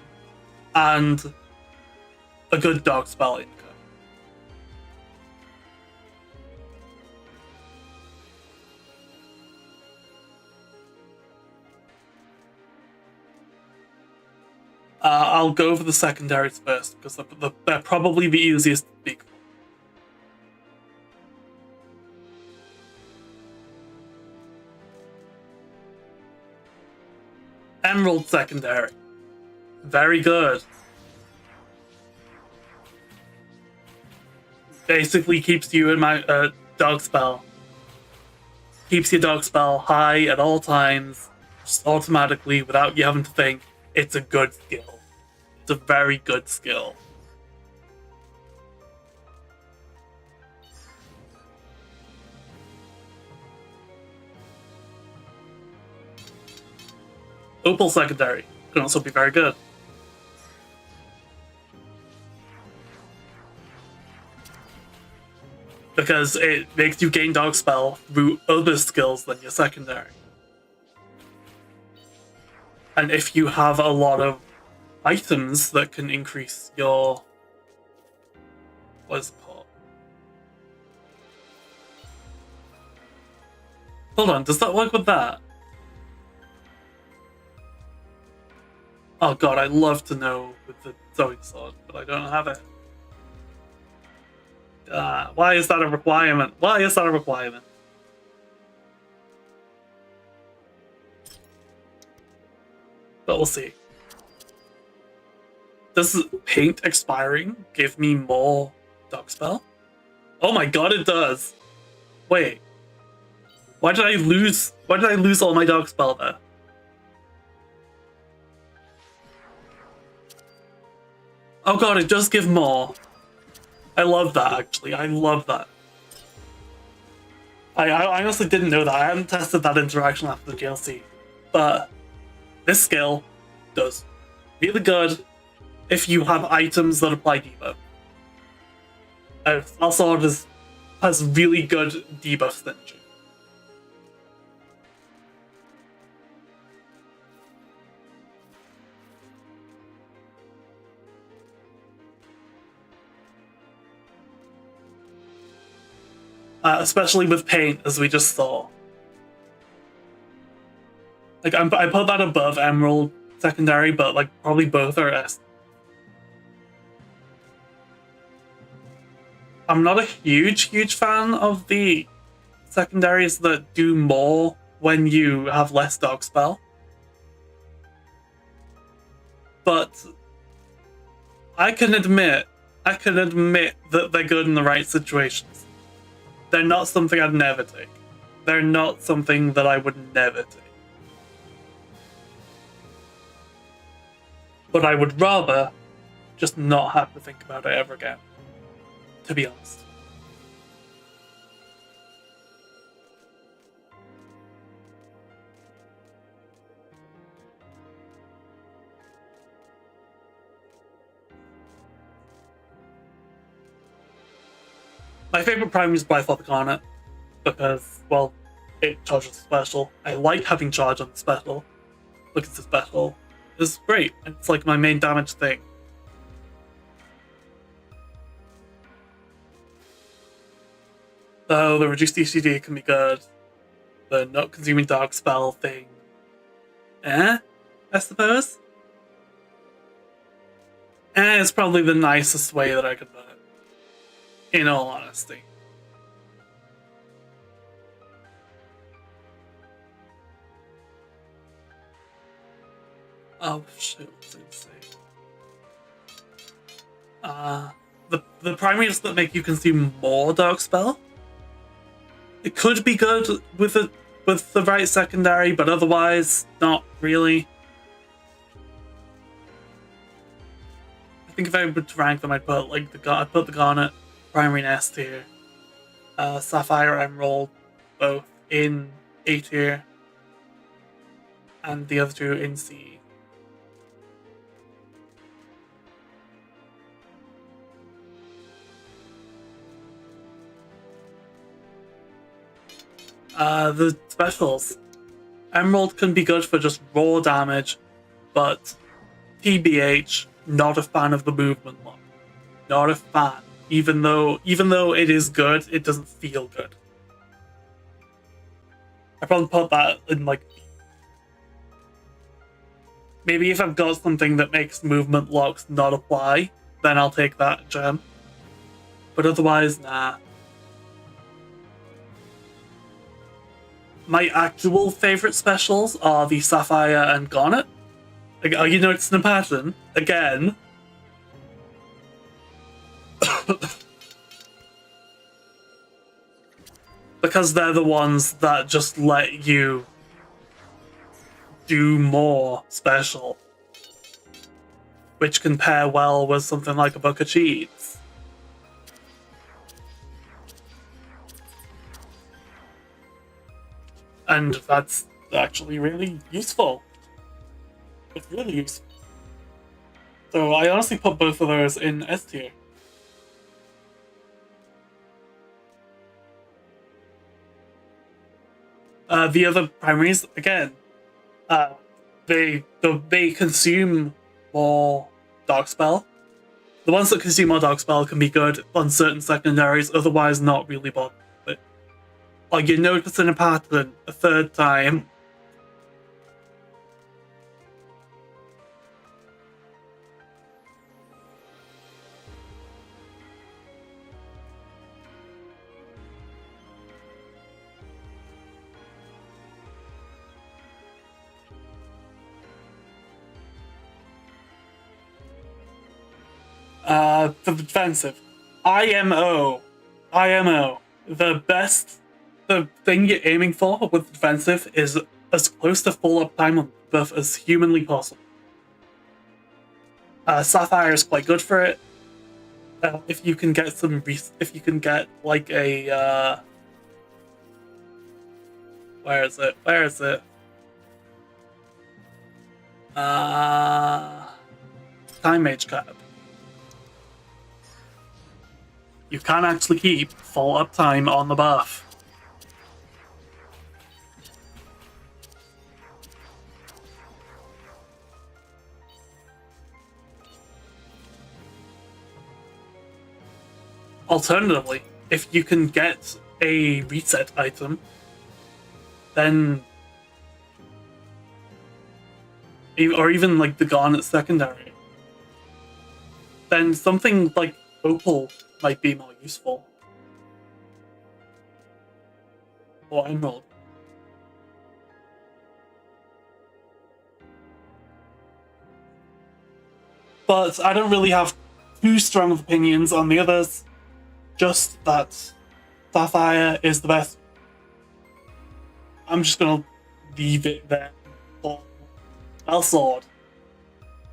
and a good dog spell income. I'll go over the secondaries first, because they're probably the easiest to speak for. Emerald secondary. Very good. Basically keeps you in my dog spell. Keeps your dog spell high at all times, just automatically, without you having to think. It's a good skill. It's a very good skill. Opal secondary can also be very good. Because it makes you gain dog spell through other skills than your secondary. And if you have a lot of items that can increase your... what is it called? Hold on, does that work with that? Oh god, I'd love to know with the Zoe sword, but I don't have it. Why is that a requirement? Why is that a requirement? But we'll see. Does paint expiring give me more dog spell? Oh my god, it does! Wait. Why did I lose all my dog spell there? Oh god, it does give more. I love that, actually. I love that. I honestly didn't know that. I hadn't tested that interaction after the DLC. But this skill does really good if you have items that apply debuff. Also, it has really good debuff synergy. Especially with paint, as we just saw. Like, I put that above Emerald secondary, but like probably both are S. I'm not a huge fan of the secondaries that do more when you have less dog spell. But I can admit that they're good in the right situations. They're not something I'd never take. They're not something that I would never take. But I would rather just not have to think about it ever again, to be honest. My favorite primary is by Playful on it, because, well, it charges special. I like having charge on the special, because the special is great. It's like my main damage thing. Though the reduced ECD can be good. The not consuming dark spell thing, I suppose. It's probably the nicest way that I could put it, in all honesty. Oh shoot, what's I gonna say? The primaries that make you consume more dark spell. It could be good with a with the right secondary, but otherwise, not really. I think if I were to rank them, I'd put the Garnet primary and S tier, Sapphire, Emerald, both in A tier, and the other two in C. The specials. Emerald can be good for just raw damage, but TBH, not a fan of the movement lock. Not a fan. Even though it is good, it doesn't feel good. I probably put that in like... Maybe if I've got something that makes movement locks not apply, then I'll take that gem. But otherwise, nah. My actual favorite specials are the Sapphire and Garnet. Are you noticing a pattern? Again. Because they're the ones that just let you do more special, which can pair well with something like a book of cheats. And that's actually really useful. It's really useful. So I honestly put both of those in S tier. The other primaries, again, they consume more Dark Spell. The ones that consume more Dark Spell can be good on certain secondaries, otherwise not really bothered with it. Are you noticing a pattern a third time? For the defensive, IMO. The thing you're aiming for with defensive is as close to full uptime on buff as humanly possible. Sapphire is quite good for it. If you can get like a where is it? Time Mage Cap. You can actually keep full uptime on the buff. Alternatively, if you can get a reset item, then... or even like the Garnet secondary, then something like Opal might be more useful. Or Emerald. But I don't really have too strong of opinions on the others. Just that Sapphire is the best. I'm just gonna leave it there. Sword.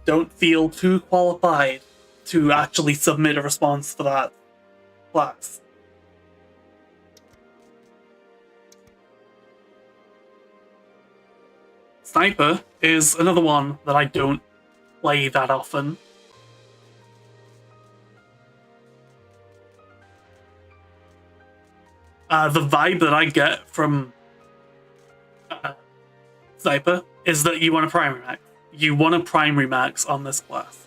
Don't feel too qualified to actually submit a response for that class. Sniper is another one that I don't play that often. The vibe that I get from Sniper is that you want a primary max. You want a primary max on this class.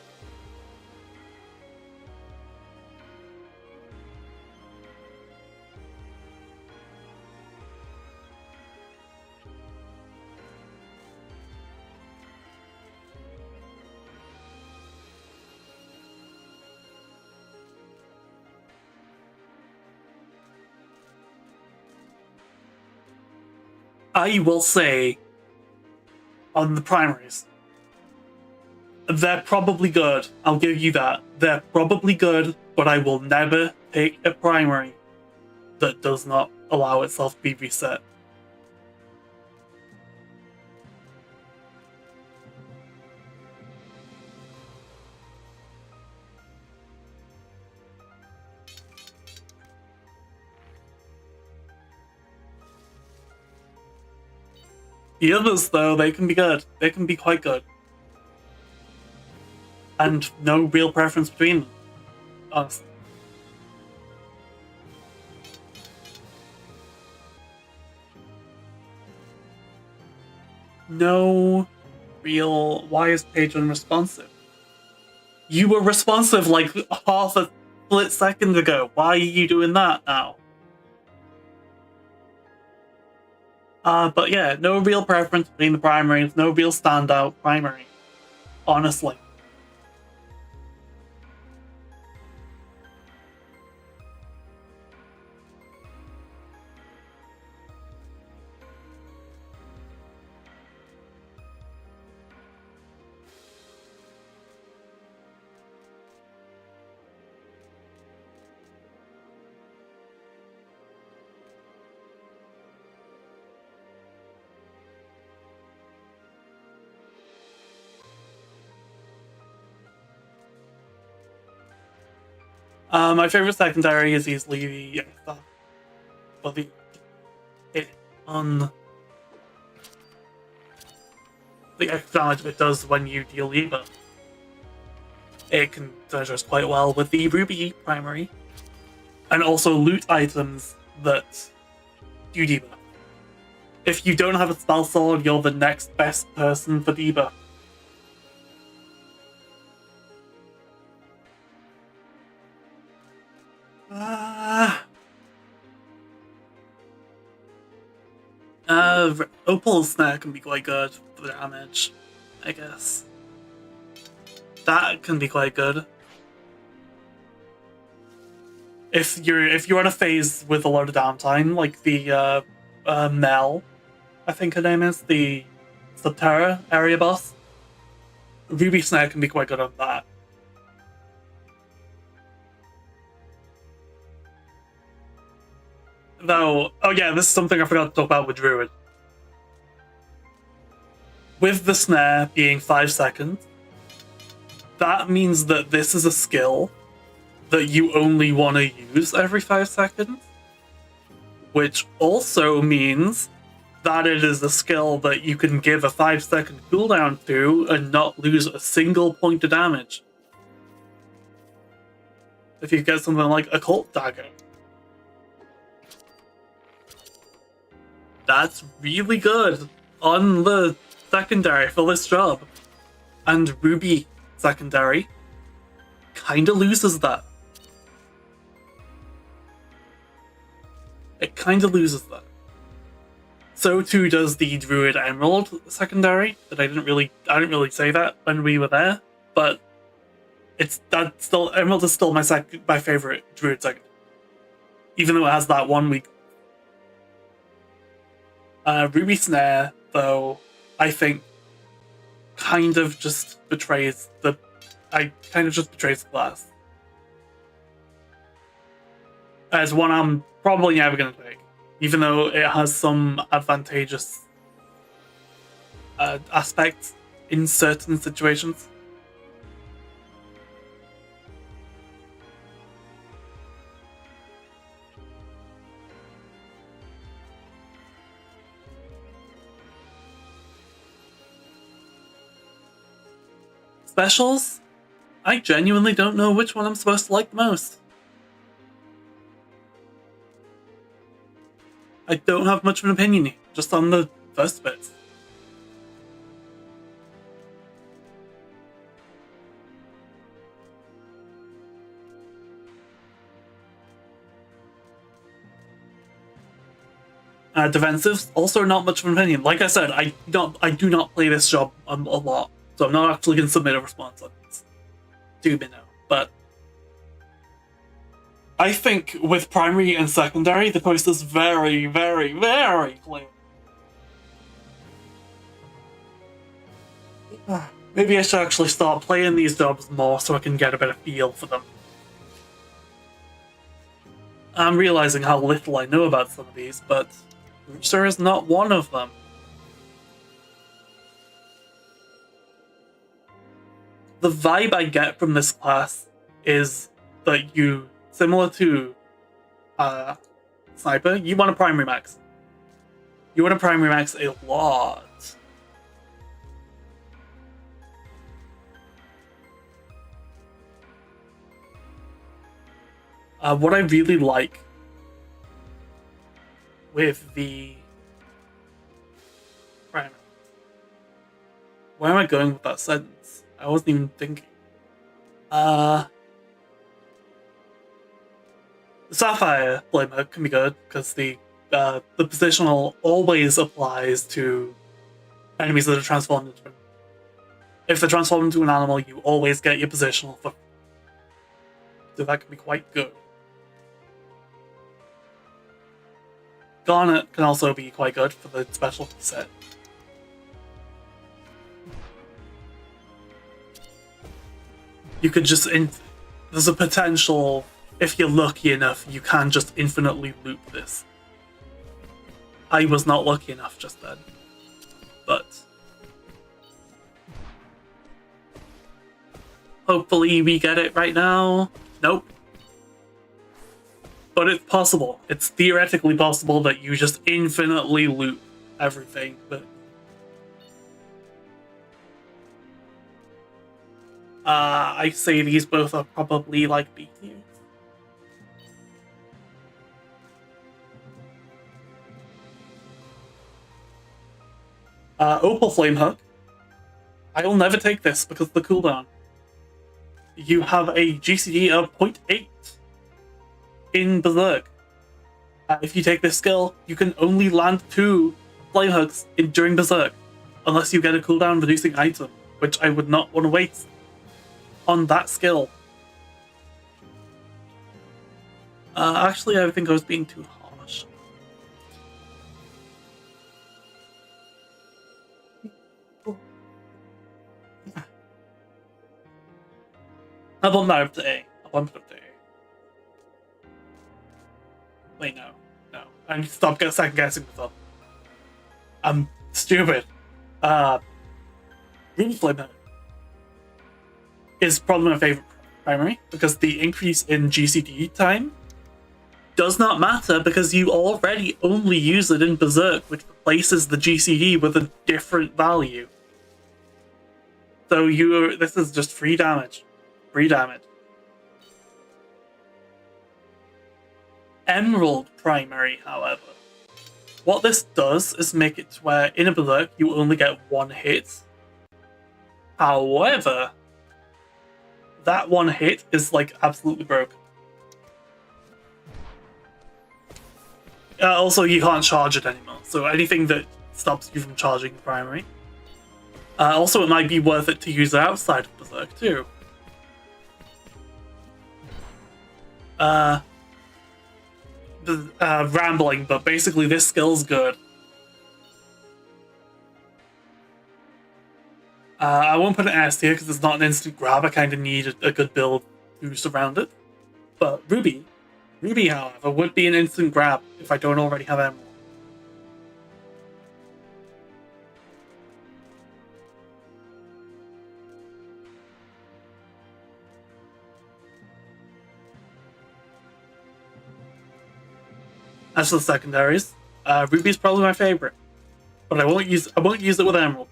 I will say, on the primaries, they're probably good. I'll give you that. They're probably good, but I will never take a primary that does not allow itself to be reset. The others, though, they can be good. They can be quite good. And no real preference between them, honestly. No real... Why is Paige unresponsive? You were responsive like half a split second ago. Why are you doing that now? But yeah, no real preference between the primaries, no real standout primary, honestly. My favorite secondary is easily the it on the extra damage it does when you deal Eva. It can digest quite well with the Ruby primary, and also loot items that do debuff. If you don't have a spell sword, you're the next best person for debuff. Opal's snare can be quite good for the damage, I guess. That can be quite good. If you're on a phase with a lot of downtime, like the Mel, I think her name is, the Subterra area boss, Ruby Snare can be quite good on that. Though, oh yeah, this is something I forgot to talk about with Druid. With the snare being 5 seconds, that means that this is a skill that you only want to use every 5 seconds, which also means that it is a skill that you can give a 5-second cooldown to and not lose a single point of damage. If you get something like Occult Dagger. That's really good on the secondary for this job. And Ruby secondary kinda loses that. It kinda loses that. So too does the Druid Emerald secondary. That I didn't really say that when we were there, but Emerald is still my favorite Druid second. Even though it has that 1 week. Ruby Snare, though, I think kind of just betrays the class. As one I'm probably never going to take, even though it has some advantageous aspects in certain situations. Specials? I genuinely don't know which one I'm supposed to like the most. I don't have much of an opinion, just on the first bits. Defensives, also not much of an opinion. Like I said, I do not play this job a lot, so I'm not actually going to submit a response on this. Do me know, but I think with primary and secondary, the post is very, very, very clear. Maybe I should actually start playing these jobs more so I can get a better feel for them. I'm realizing how little I know about some of these, but Rooster is not one of them. The vibe I get from this class is that you, similar to Sniper, you want a primary max. You want to primary max a lot. What I really like with the primary. Where am I going with that sentence? I wasn't even thinking. The Sapphire flame hook can be good because the positional always applies to enemies that are transformed into. If they're transformed into an animal, you always get your positional for. So that can be quite good. Garnet can also be quite good for the special set. You could just there's a potential, if you're lucky enough, you can just infinitely loop this. I was not lucky enough just then, but hopefully we get it right now. Nope. But it's possible. It's theoretically possible that you just infinitely loop everything. But I say these both are probably like B tiers. Opal Flame Hook. I will never take this because of the cooldown. You have a GCD of 0.8 in Berserk. If you take this skill, you can only land 2 flame hooks during Berserk, unless you get a cooldown reducing item, which I would not want to waste on that skill. Actually, I think I was being too harsh. I bump that up to A. I bump it up to A. Wait, no. I need to stop second guessing myself. I'm stupid. Ruby Flame Hook is probably my favorite primary because the increase in GCD time does not matter because you already only use it in Berserk, which replaces the GCD with a different value. So this is just free damage. Free damage. Emerald primary, however. What this does is make it to where in a Berserk you only get 1 hit. However, that 1 hit is like absolutely broken. Also, you can't charge it anymore, so anything that stops you from charging the primary. Also, it might be worth it to use it outside of Berserk too. Rambling, but basically this skill's good. I won't put an S tier because it's not an instant grab. I kind of need a good build boost around it. But Ruby, however, would be an instant grab if I don't already have Emerald. As for the secondaries, Ruby is probably my favorite, but I won't use it with Emerald.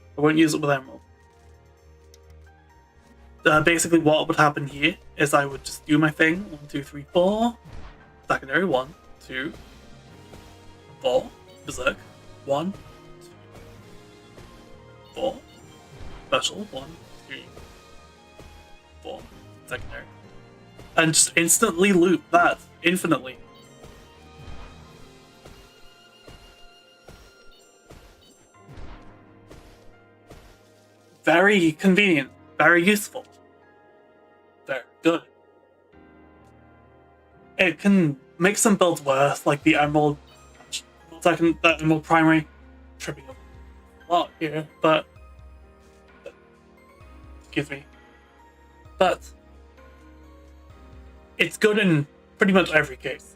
Basically, what would happen here is I would just do my thing. 1, 2, 3, 4. Secondary 1, 2, 4. Berserk 1, 2, 4. Special 1, 2, 4. Secondary, and just instantly loop that infinitely. Very convenient, very useful, very good. It can make some builds worse, like the Emerald that Emerald primary, tripping up a lot here, but excuse me. But it's good in pretty much every case.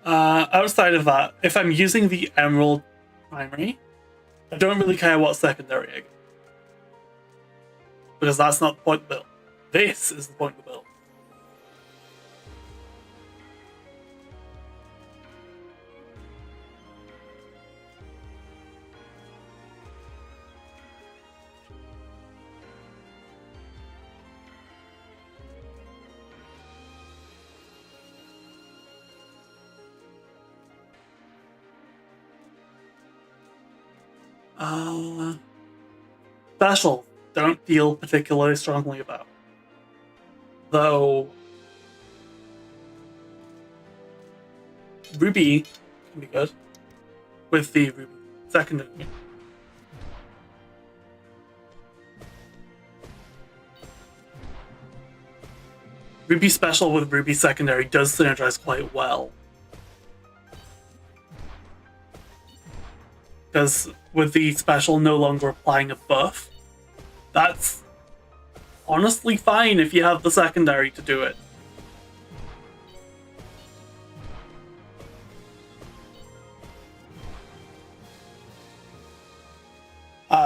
Outside of that, if I'm using the Emerald primary, I don't really care what secondary I get. Because that's not the point of the build. This is the point of the build. Special, don't feel particularly strongly about. Though Ruby can be good with the Ruby secondary. Ruby special with Ruby secondary does synergize quite well. Because with the special no longer applying a buff, that's honestly fine if you have the secondary to do it.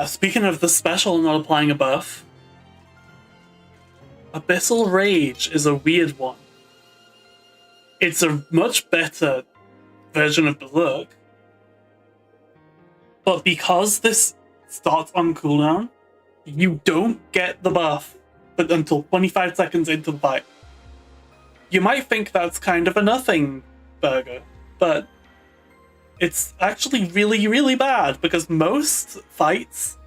Speaking of the special not applying a buff, Abyssal Rage is a weird one. It's a much better version of Berserk, but because this starts on cooldown, you don't get the buff until 25 seconds into the fight. You might think that's kind of a nothing burger, but it's actually really, really bad because most fights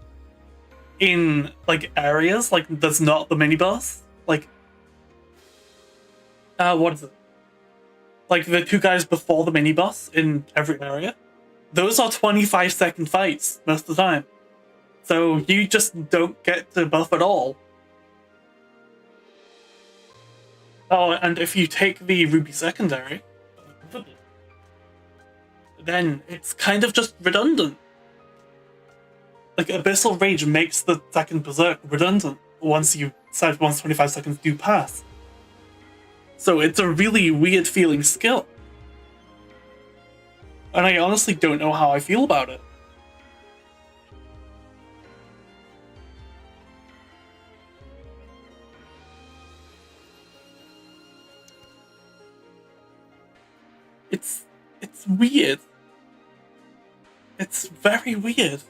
in like areas like there's not the mini boss, like what is it? Like the two guys before the mini boss in every area, those are 25-second fights most of the time. So you just don't get the buff at all. Oh, and if you take the Ruby secondary, then it's kind of just redundant. Like Abyssal Rage makes the second Berserk redundant once 25 seconds do pass. So it's a really weird feeling skill. And I honestly don't know how I feel about it. It's weird. It's very weird.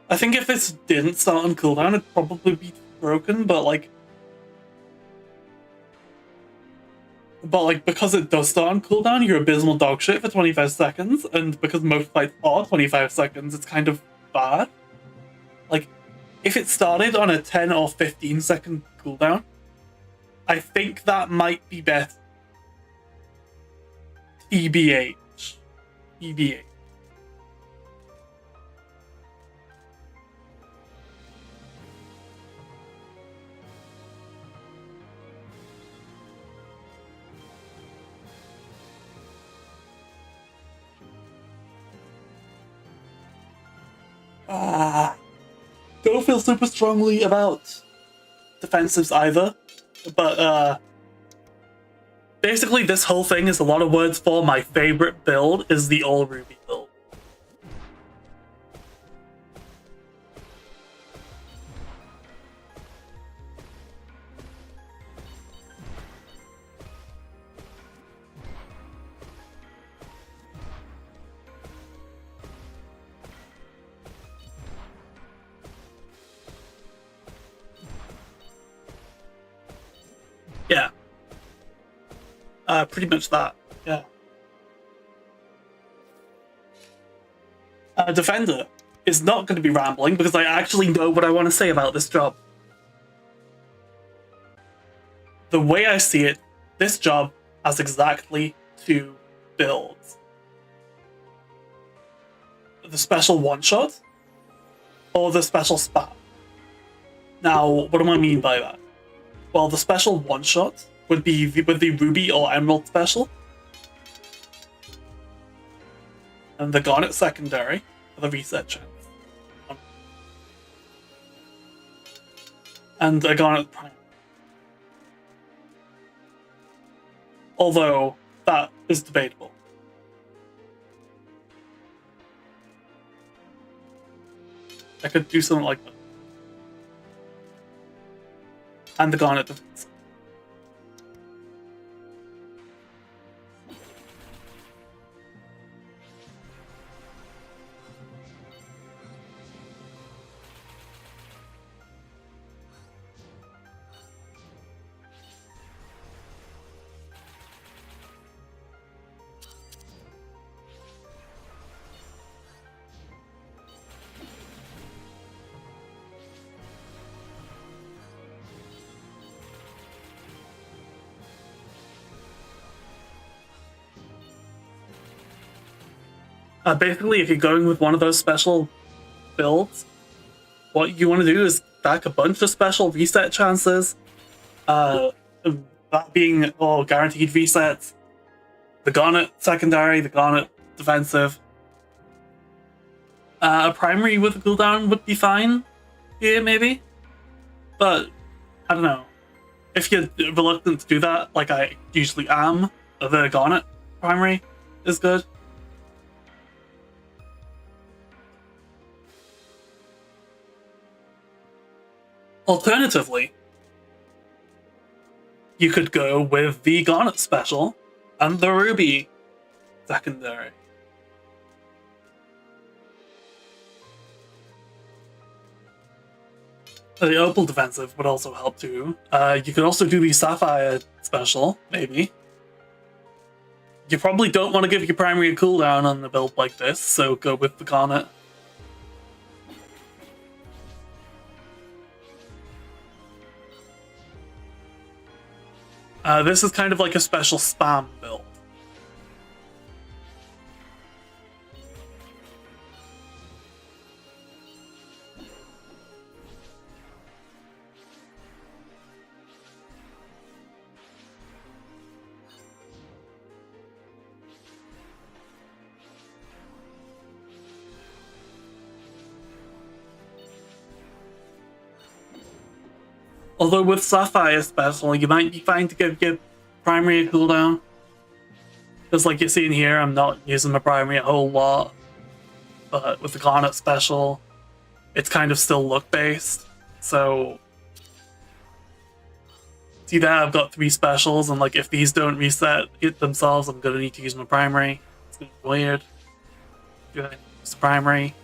I think if this didn't start on cooldown, it'd probably be broken, but because it does start on cooldown, you're abysmal dogshit for 25 seconds, and because most fights are 25 seconds, it's kind of bad. Like, if it started on a 10 or 15 second cooldown, I think that might be better. TBH. TBH. Don't feel super strongly about defensives either, but basically this whole thing is a lot of words for my favorite build is the all Ruby build. Yeah. Pretty much that, yeah. Defender is not going to be rambling because I actually know what I want to say about this job. The way I see it, this job has exactly two builds. The special one-shot or the special spam. Now, what do I mean by that? Well, the special one-shot would be with the Ruby or Emerald special. And the Garnet secondary for the reset chance. And a Garnet prime. Although, that is debatable. I could do something like that. And the Garnet defense. Basically, if you're going with one of those special builds, what you want to do is stack a bunch of special reset chances, that being all guaranteed resets, the Garnet secondary, the Garnet defensive. A primary with a cooldown would be fine here, maybe, but I don't know. If you're reluctant to do that, like I usually am, the Garnet primary is good. Alternatively, you could go with the Garnet special and the Ruby secondary. The Opal defensive would also help too. You could also do the Sapphire special, maybe. You probably don't want to give your primary a cooldown on a build like this, so go with the Garnet. This is kind of like a special spam build. Although with Sapphire special, you might be fine to give your primary a cooldown. Because like you're seeing here, I'm not using my primary a whole lot. But with the Garnet special, it's kind of still look-based. So see that I've got 3 specials, and like if these don't reset it themselves, I'm gonna need to use my primary. It's gonna be weird. Use the primary.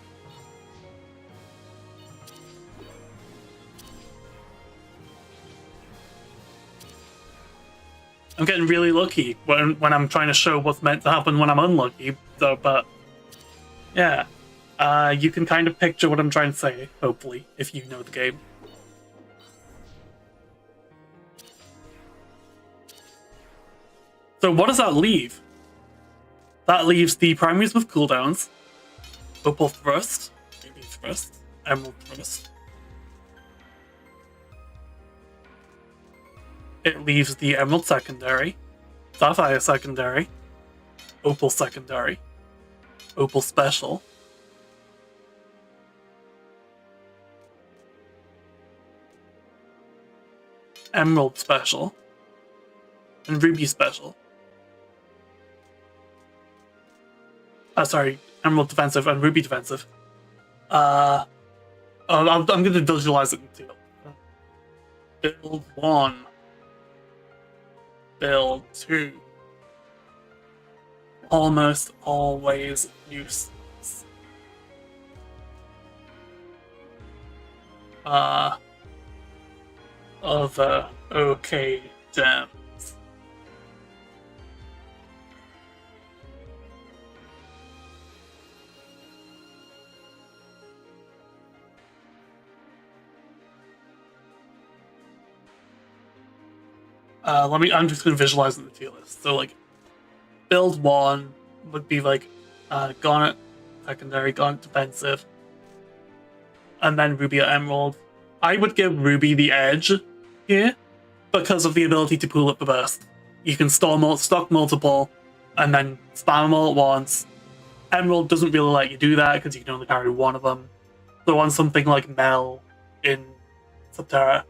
I'm getting really lucky when I'm trying to show what's meant to happen when I'm unlucky. So, but yeah, you can kind of picture what I'm trying to say, hopefully, if you know the game. So what does that leave? That leaves the primaries with cooldowns, Opal Thrust, Ruby Thrust, Emerald Thrust. It leaves the Emerald secondary, Sapphire secondary, Opal secondary, Opal special, Emerald special, and Ruby special. Sorry, Emerald defensive and Ruby defensive. I'm going to visualize it in 2. Build 1. Build 2. Almost always useless. Other OK gems. I'm just gonna visualize in the tier list. So like, build 1 would be like, Garnet secondary, Garnet defensive, and then Ruby or Emerald. I would give Ruby the edge here because of the ability to pull up the burst. You can stock multiple and then spam them all at once. Emerald doesn't really let you do that because you can only carry one of them. So on something like Mel in Subterra,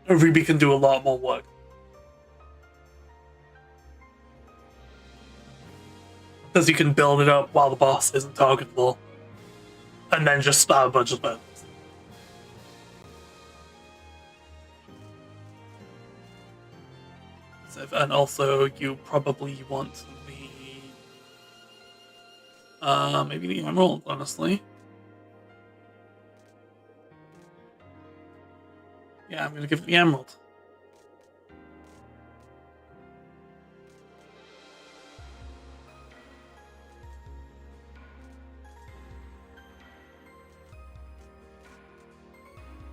Ruby can do a lot more work. Because you can build it up while the boss isn't targetable, and then just spam a bunch of buttons. And also, you probably want the maybe the emerald, honestly. Yeah, I'm gonna give it the emerald.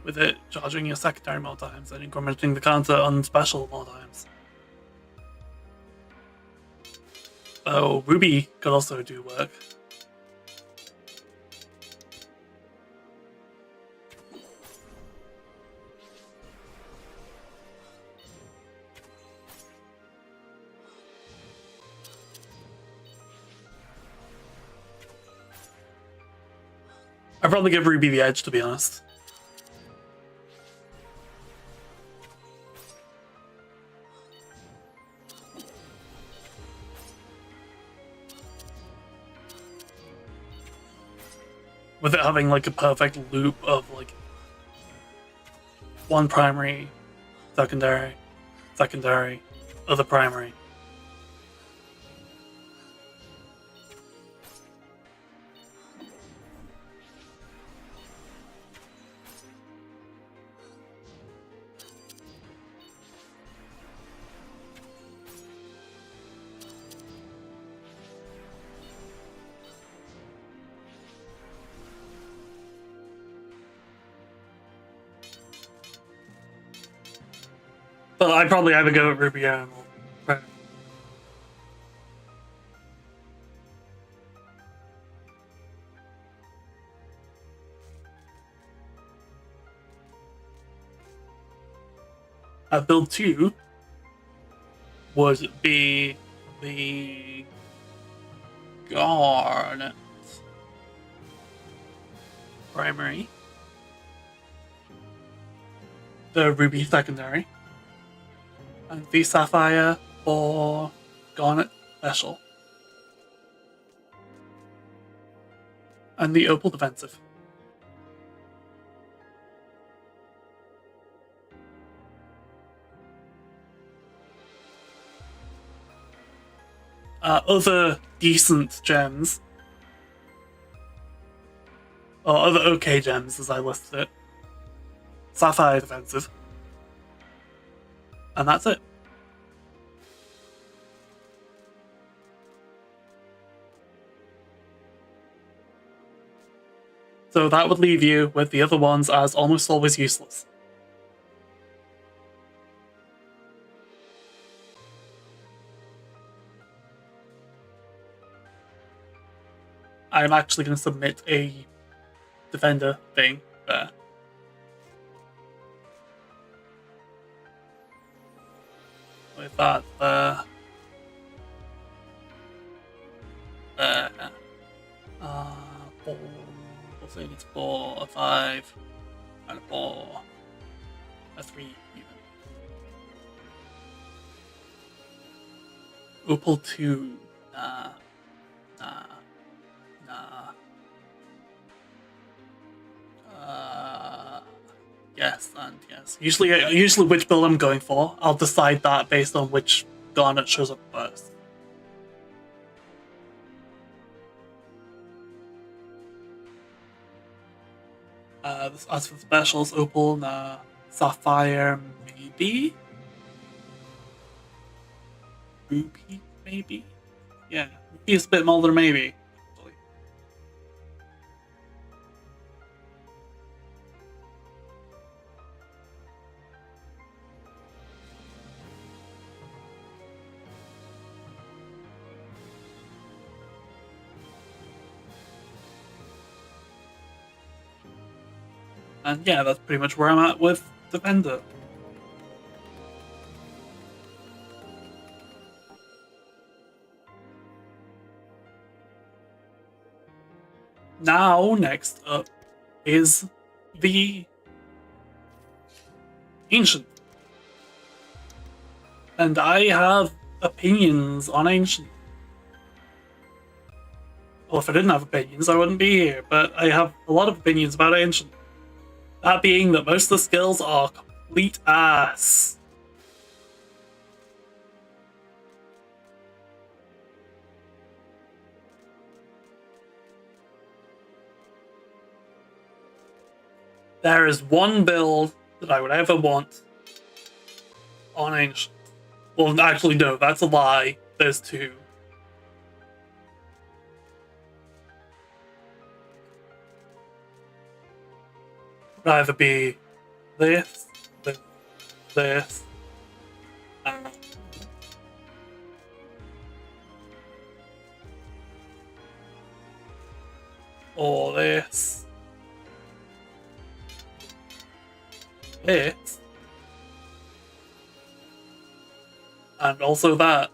With it charging your secondary more times and incrementing the counter on special more times. Oh, Ruby could also do work. I'd probably give Ruby the edge, to be honest. With it having like a perfect loop of like one primary, secondary, secondary, other primary. But I'd probably either go with Ruby or Emerald. Right. Build 2 would be the Garnet primary, the Ruby secondary, and the Sapphire for Garnet special, and the Opal defensive. Other decent gems, or other okay gems as I listed it. Sapphire defensive. And that's it. So that would leave you with the other ones as almost always useless. I'm actually going to submit a defender thing there. With that there. There. 4. I think it's 4, a 5, and a 4, a 3 even. Opal 2. Nah. Yes and yes. Usually which build I'm going for, I'll decide that based on which Garnet shows up first. As for the specials, Opal, nah. Sapphire, maybe? Ruby, maybe? Yeah, Ruby is a bit more than maybe. And yeah, that's pretty much where I'm at with Defender. Now, next up is the Ancient. And I have opinions on Ancient. Well, if I didn't have opinions, I wouldn't be here, but I have a lot of opinions about Ancient. That being that most of the skills are complete ass. There is one build that I would ever want on Ancient. Well, actually, no, that's a lie. There's two. It would either be this, this, or this, and also that.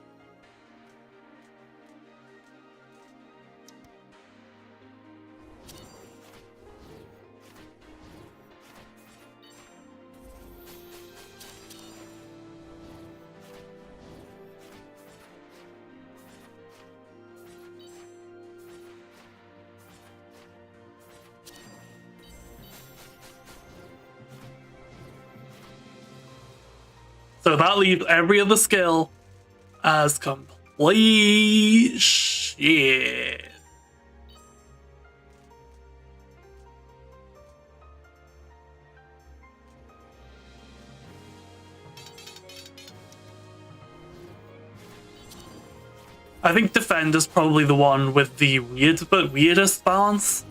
So that leaves every other skill as complete shit. I think Defend is probably the one with the weirdest balance.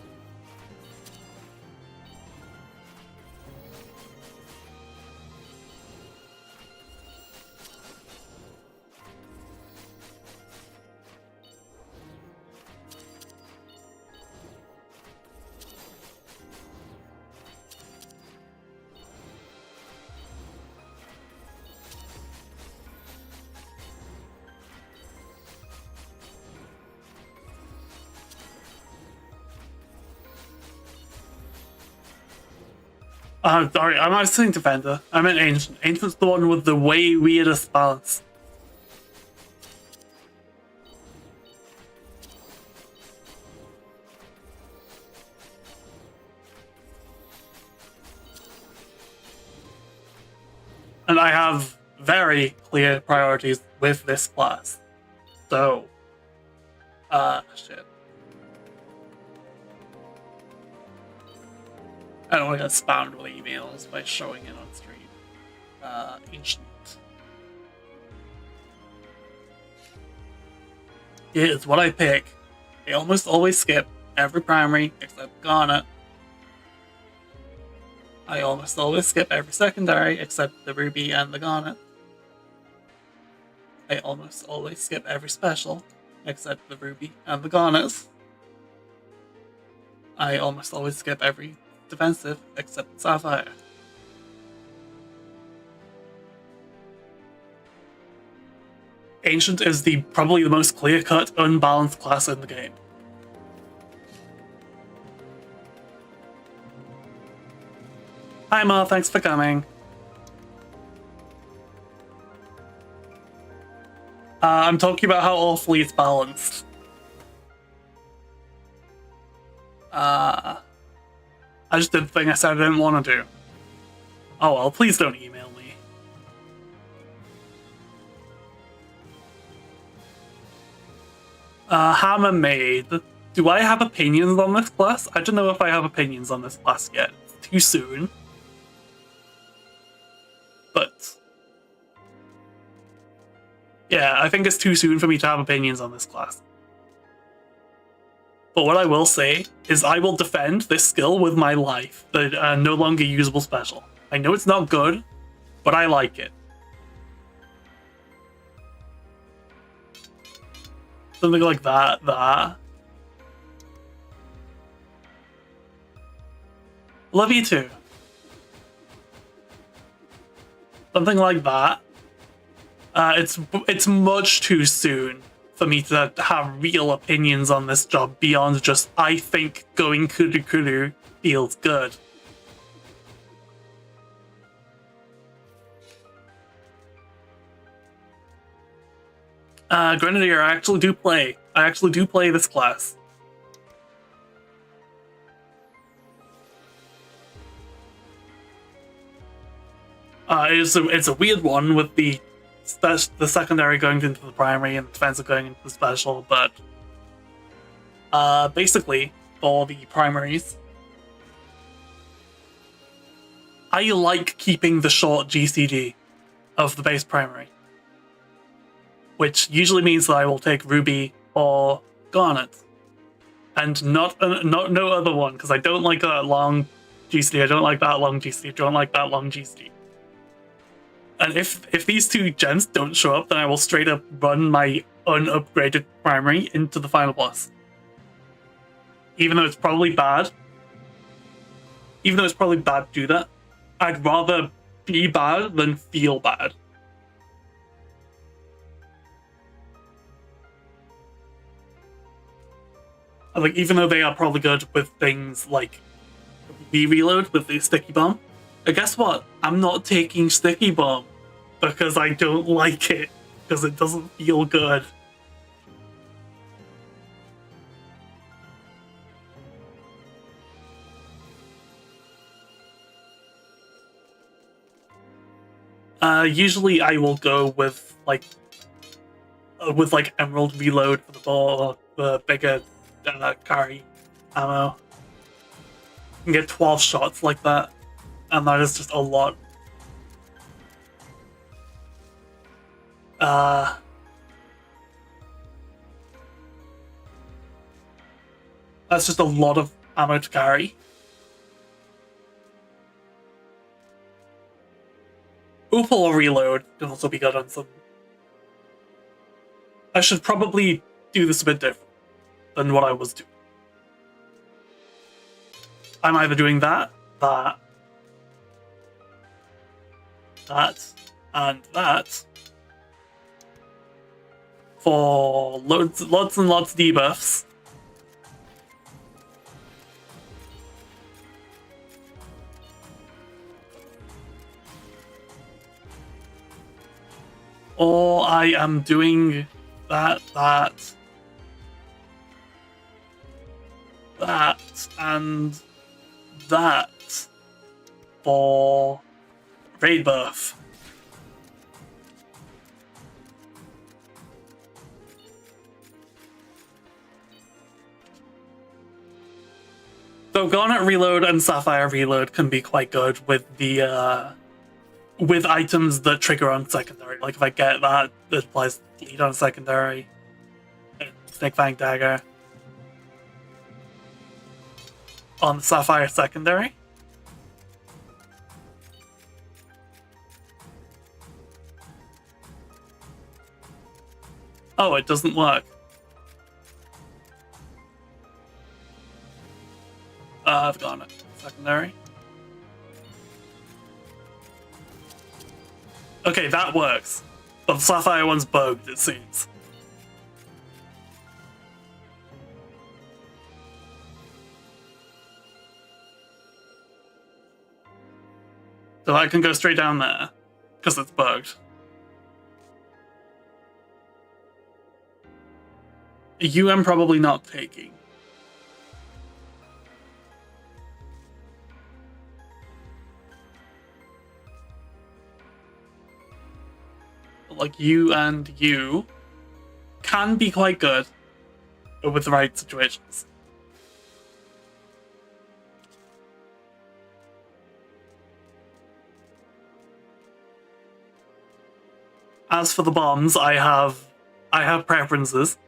Sorry, I'm not saying Defender. I meant Ancient. Ancient's the one with the way weirdest balance. And I have very clear priorities with this class. So, shit. I don't want to get spammed with emails by showing it on stream. Ancient. It is what I pick. I almost always skip every primary except Garnet. I almost always skip every secondary except the Ruby and the Garnet. I almost always skip every special except the Ruby and the Garnets. I almost always skip every defensive except Sapphire. Ancient is probably the most clear-cut, unbalanced class in the game. Hi Ma, thanks for coming. I'm talking about how awfully it's balanced. I just did the thing I said I didn't want to do. Oh well, please don't email me. Hammer Maid. Do I have opinions on this class? I don't know if I have opinions on this class yet. It's too soon. But yeah, I think it's too soon for me to have opinions on this class. But what I will say is I will defend this skill with my life, the no longer usable special. I know it's not good, but I like it. Something like that. Love you too. Something like that. It's much too soon for me to have real opinions on this job beyond just I think going Kuru Kuru feels good. Grenadier, I actually do play this class. It's a weird one with the secondary going into the primary and the defensive going into the special, but basically for the primaries, I like keeping the short GCD of the base primary, which usually means that I will take Ruby or Garnet, and not no other one, because I don't like that long GCD. I don't like that long GCD. I don't like that long GCD. And if these two gems don't show up, then I will straight up run my unupgraded primary into the final boss. Even though it's probably bad. Even though it's probably bad to do that, I'd rather be bad than feel bad. Like, even though they are probably good with things like reload with the sticky bomb, and guess what? I'm not taking sticky bomb because I don't like it, because it doesn't feel good. Usually I will go with like Emerald reload for the ball, the bigger carry ammo. You can get 12 shots like that, and that is just a lot. That's just a lot of ammo to carry. Opal reload can also be good on some. I should probably do this a bit different than what I was doing. I'm either doing that, and that for lots and lots of debuffs. Or I am doing that, and that for raid buff. So Garnet reload and Sapphire reload can be quite good with the with items that trigger on secondary. Like if I get that applies lead on secondary, Snake Fang Dagger on the Sapphire secondary. Oh, it doesn't work. I've gone it. Secondary. Okay, that works. But the Sapphire one's bugged, it seems. So I can go straight down there, because it's bugged. You am probably not taking. Like you and you can be quite good with the right situations. As for the bombs, I have preferences.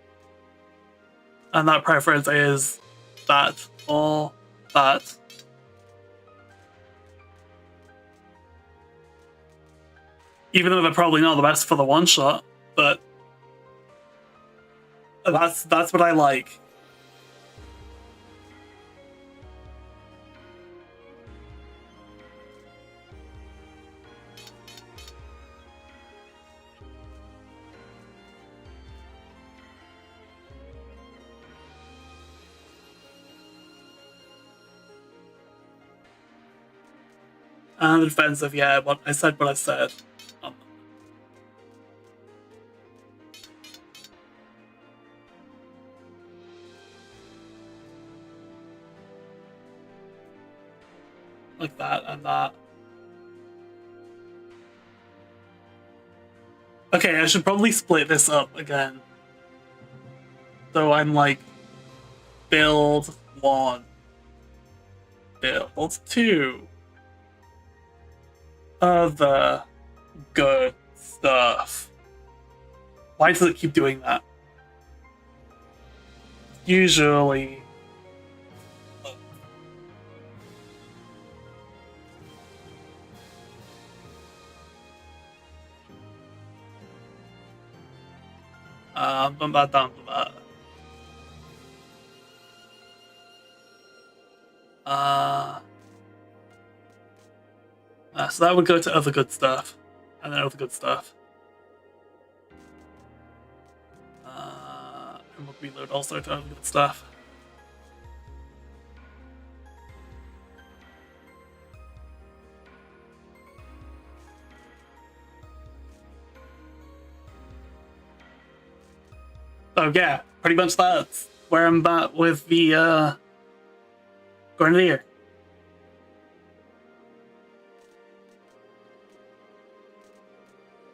And that preference is that or that. Even though they're probably not the best for the one shot, but that's what I like. And defensive, yeah, what I said. Like that and that. Okay, I should probably split this up again. So I'm like, build 1, build 2, other good stuff. Why does it keep doing that? Usually... bump that down to that. So that would go to other good stuff, and then other good stuff. And we'll reload also to other good stuff. So yeah, pretty much that's where I'm at with the Grenadier.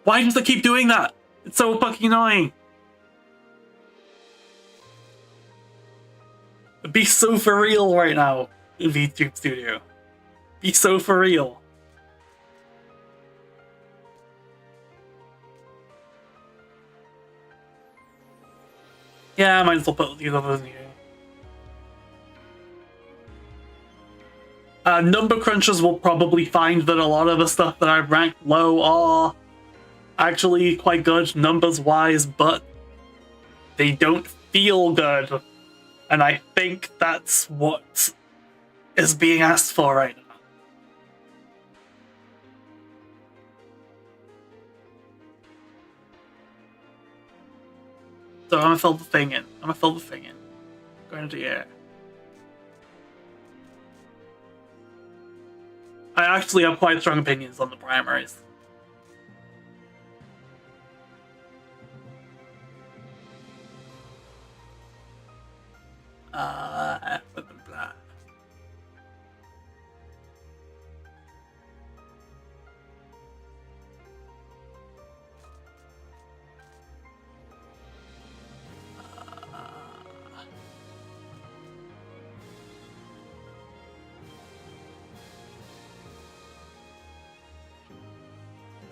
Why does it keep doing that? It's so fucking annoying. Be so for real right now, VTube Studio. Be so for real. Yeah, I might as well put these others in here. Number crunchers will probably find that a lot of the stuff that I've ranked low are actually quite good numbers-wise, but they don't feel good. And I think that's what is being asked for right now. So I'm gonna fill the thing in. Going to the air. I actually have quite strong opinions on the primaries. Blah.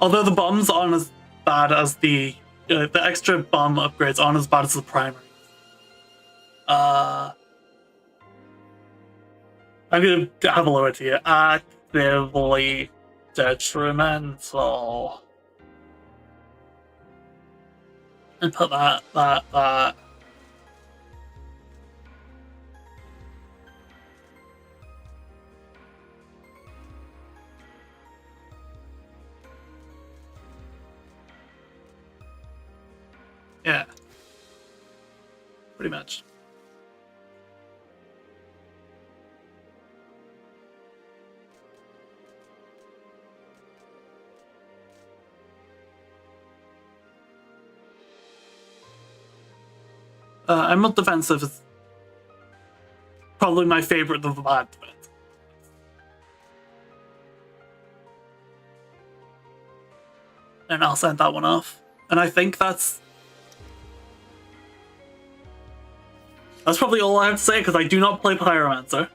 Although the bombs aren't as bad as the extra bomb upgrades aren't as bad as the primaries. I'm gonna have a lower tier. Actively detrimental. And put that. Yeah. Pretty much. Emerald Defensive is probably my favorite of the bad defense. And I'll send that one off. And I think that's probably all I have to say, because I do not play Pyromancer.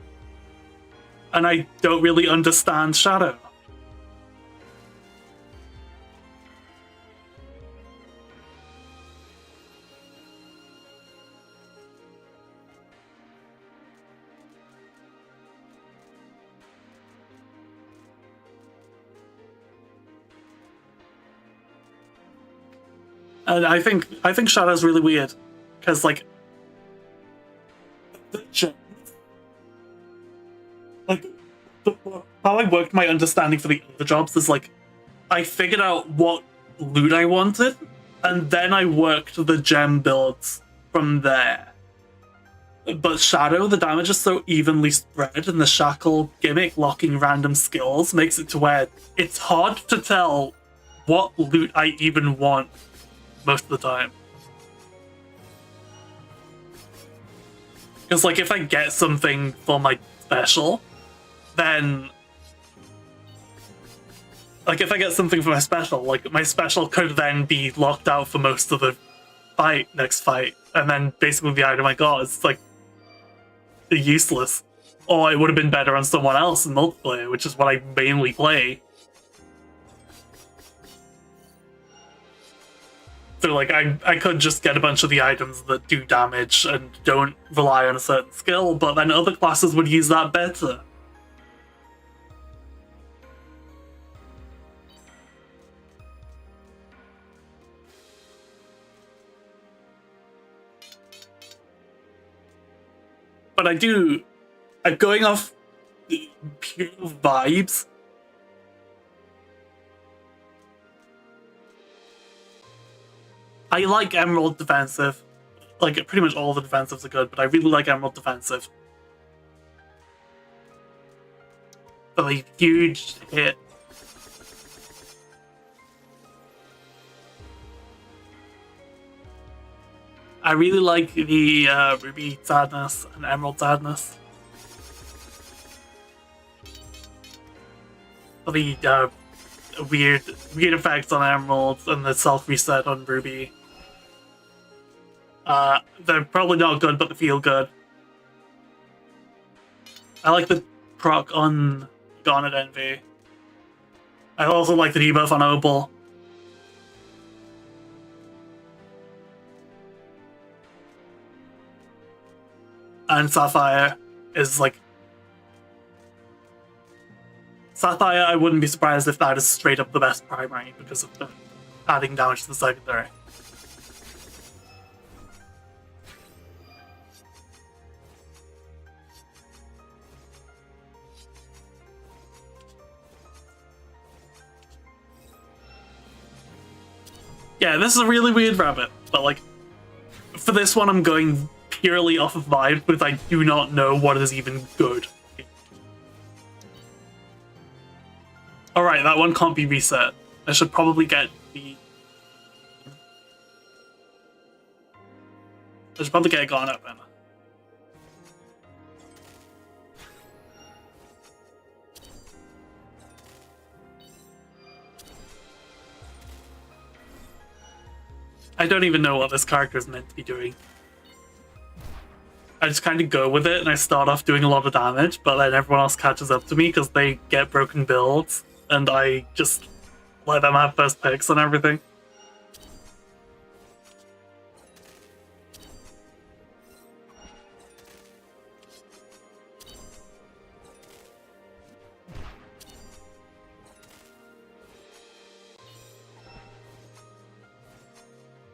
And I don't really understand Shadow. And I think Shadow's really weird, because like how I worked my understanding for the other jobs is like I figured out what loot I wanted, and then I worked the gem builds from there. But Shadow, the damage is so evenly spread, and the shackle gimmick locking random skills makes it to where it's hard to tell what loot I even want most of the time. Because, like, if I get something for my special, then like if I get something for my special, like my special could then be locked out for most of the next fight, and then basically the item I got is like useless. Or it would have been better on someone else in multiplayer, which is what I mainly play. So like I could just get a bunch of the items that do damage and don't rely on a certain skill, but then other classes would use that better. But I'm going off pure vibes. I like Emerald defensive. Like, pretty much all the defensives are good, but I really like Emerald defensive. A huge hit. I really like the Ruby Sadness and Emerald Sadness. The weird effects on Emerald and the self-reset on Ruby. They're probably not good, but they feel good. I like the proc on Garnet Envy. I also like the debuff on Opal. And Sapphire is like... Sapphire, I wouldn't be surprised if that is straight up the best primary because of the adding damage to the secondary. Yeah, this is a really weird rabbit, but like, for this one I'm going purely off of vibe because I do not know what is even good. Alright, that one can't be reset. I should probably get the... I should probably get a Garnet then. I don't even know what this character is meant to be doing. I just kind of go with it and I start off doing a lot of damage, but then everyone else catches up to me because they get broken builds and I just let them have first picks and everything.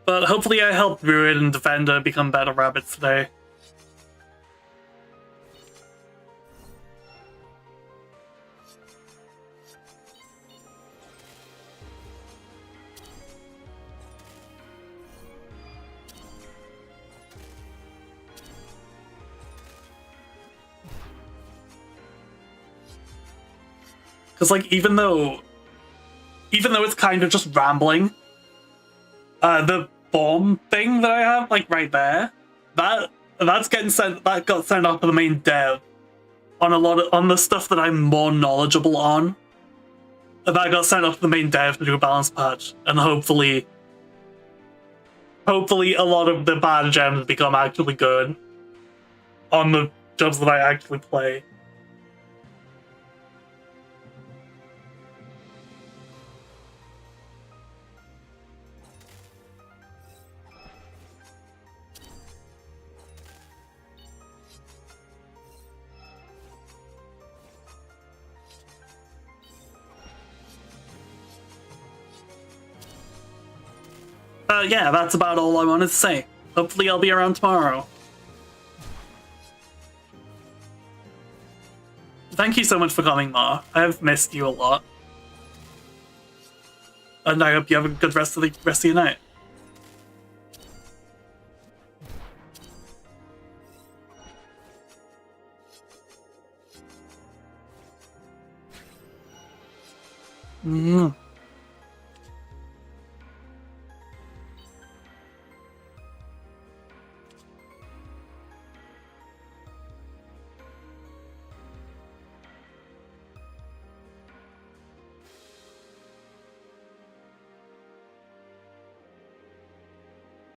But hopefully I helped Druid and Defender become better rabbits today. Because like even though it's kind of just rambling, the bomb thing that I have like right there, that got sent off to the main dev on on the stuff that I'm more knowledgeable on. That got sent off to the main dev to do a balance patch, and hopefully a lot of the bad gems become actually good on the jobs that I actually play. Yeah, that's about all I wanted to say. Hopefully I'll be around tomorrow. Thank you so much for coming, Ma. I have missed you a lot. And I hope you have a good rest of your night. Mm-hmm.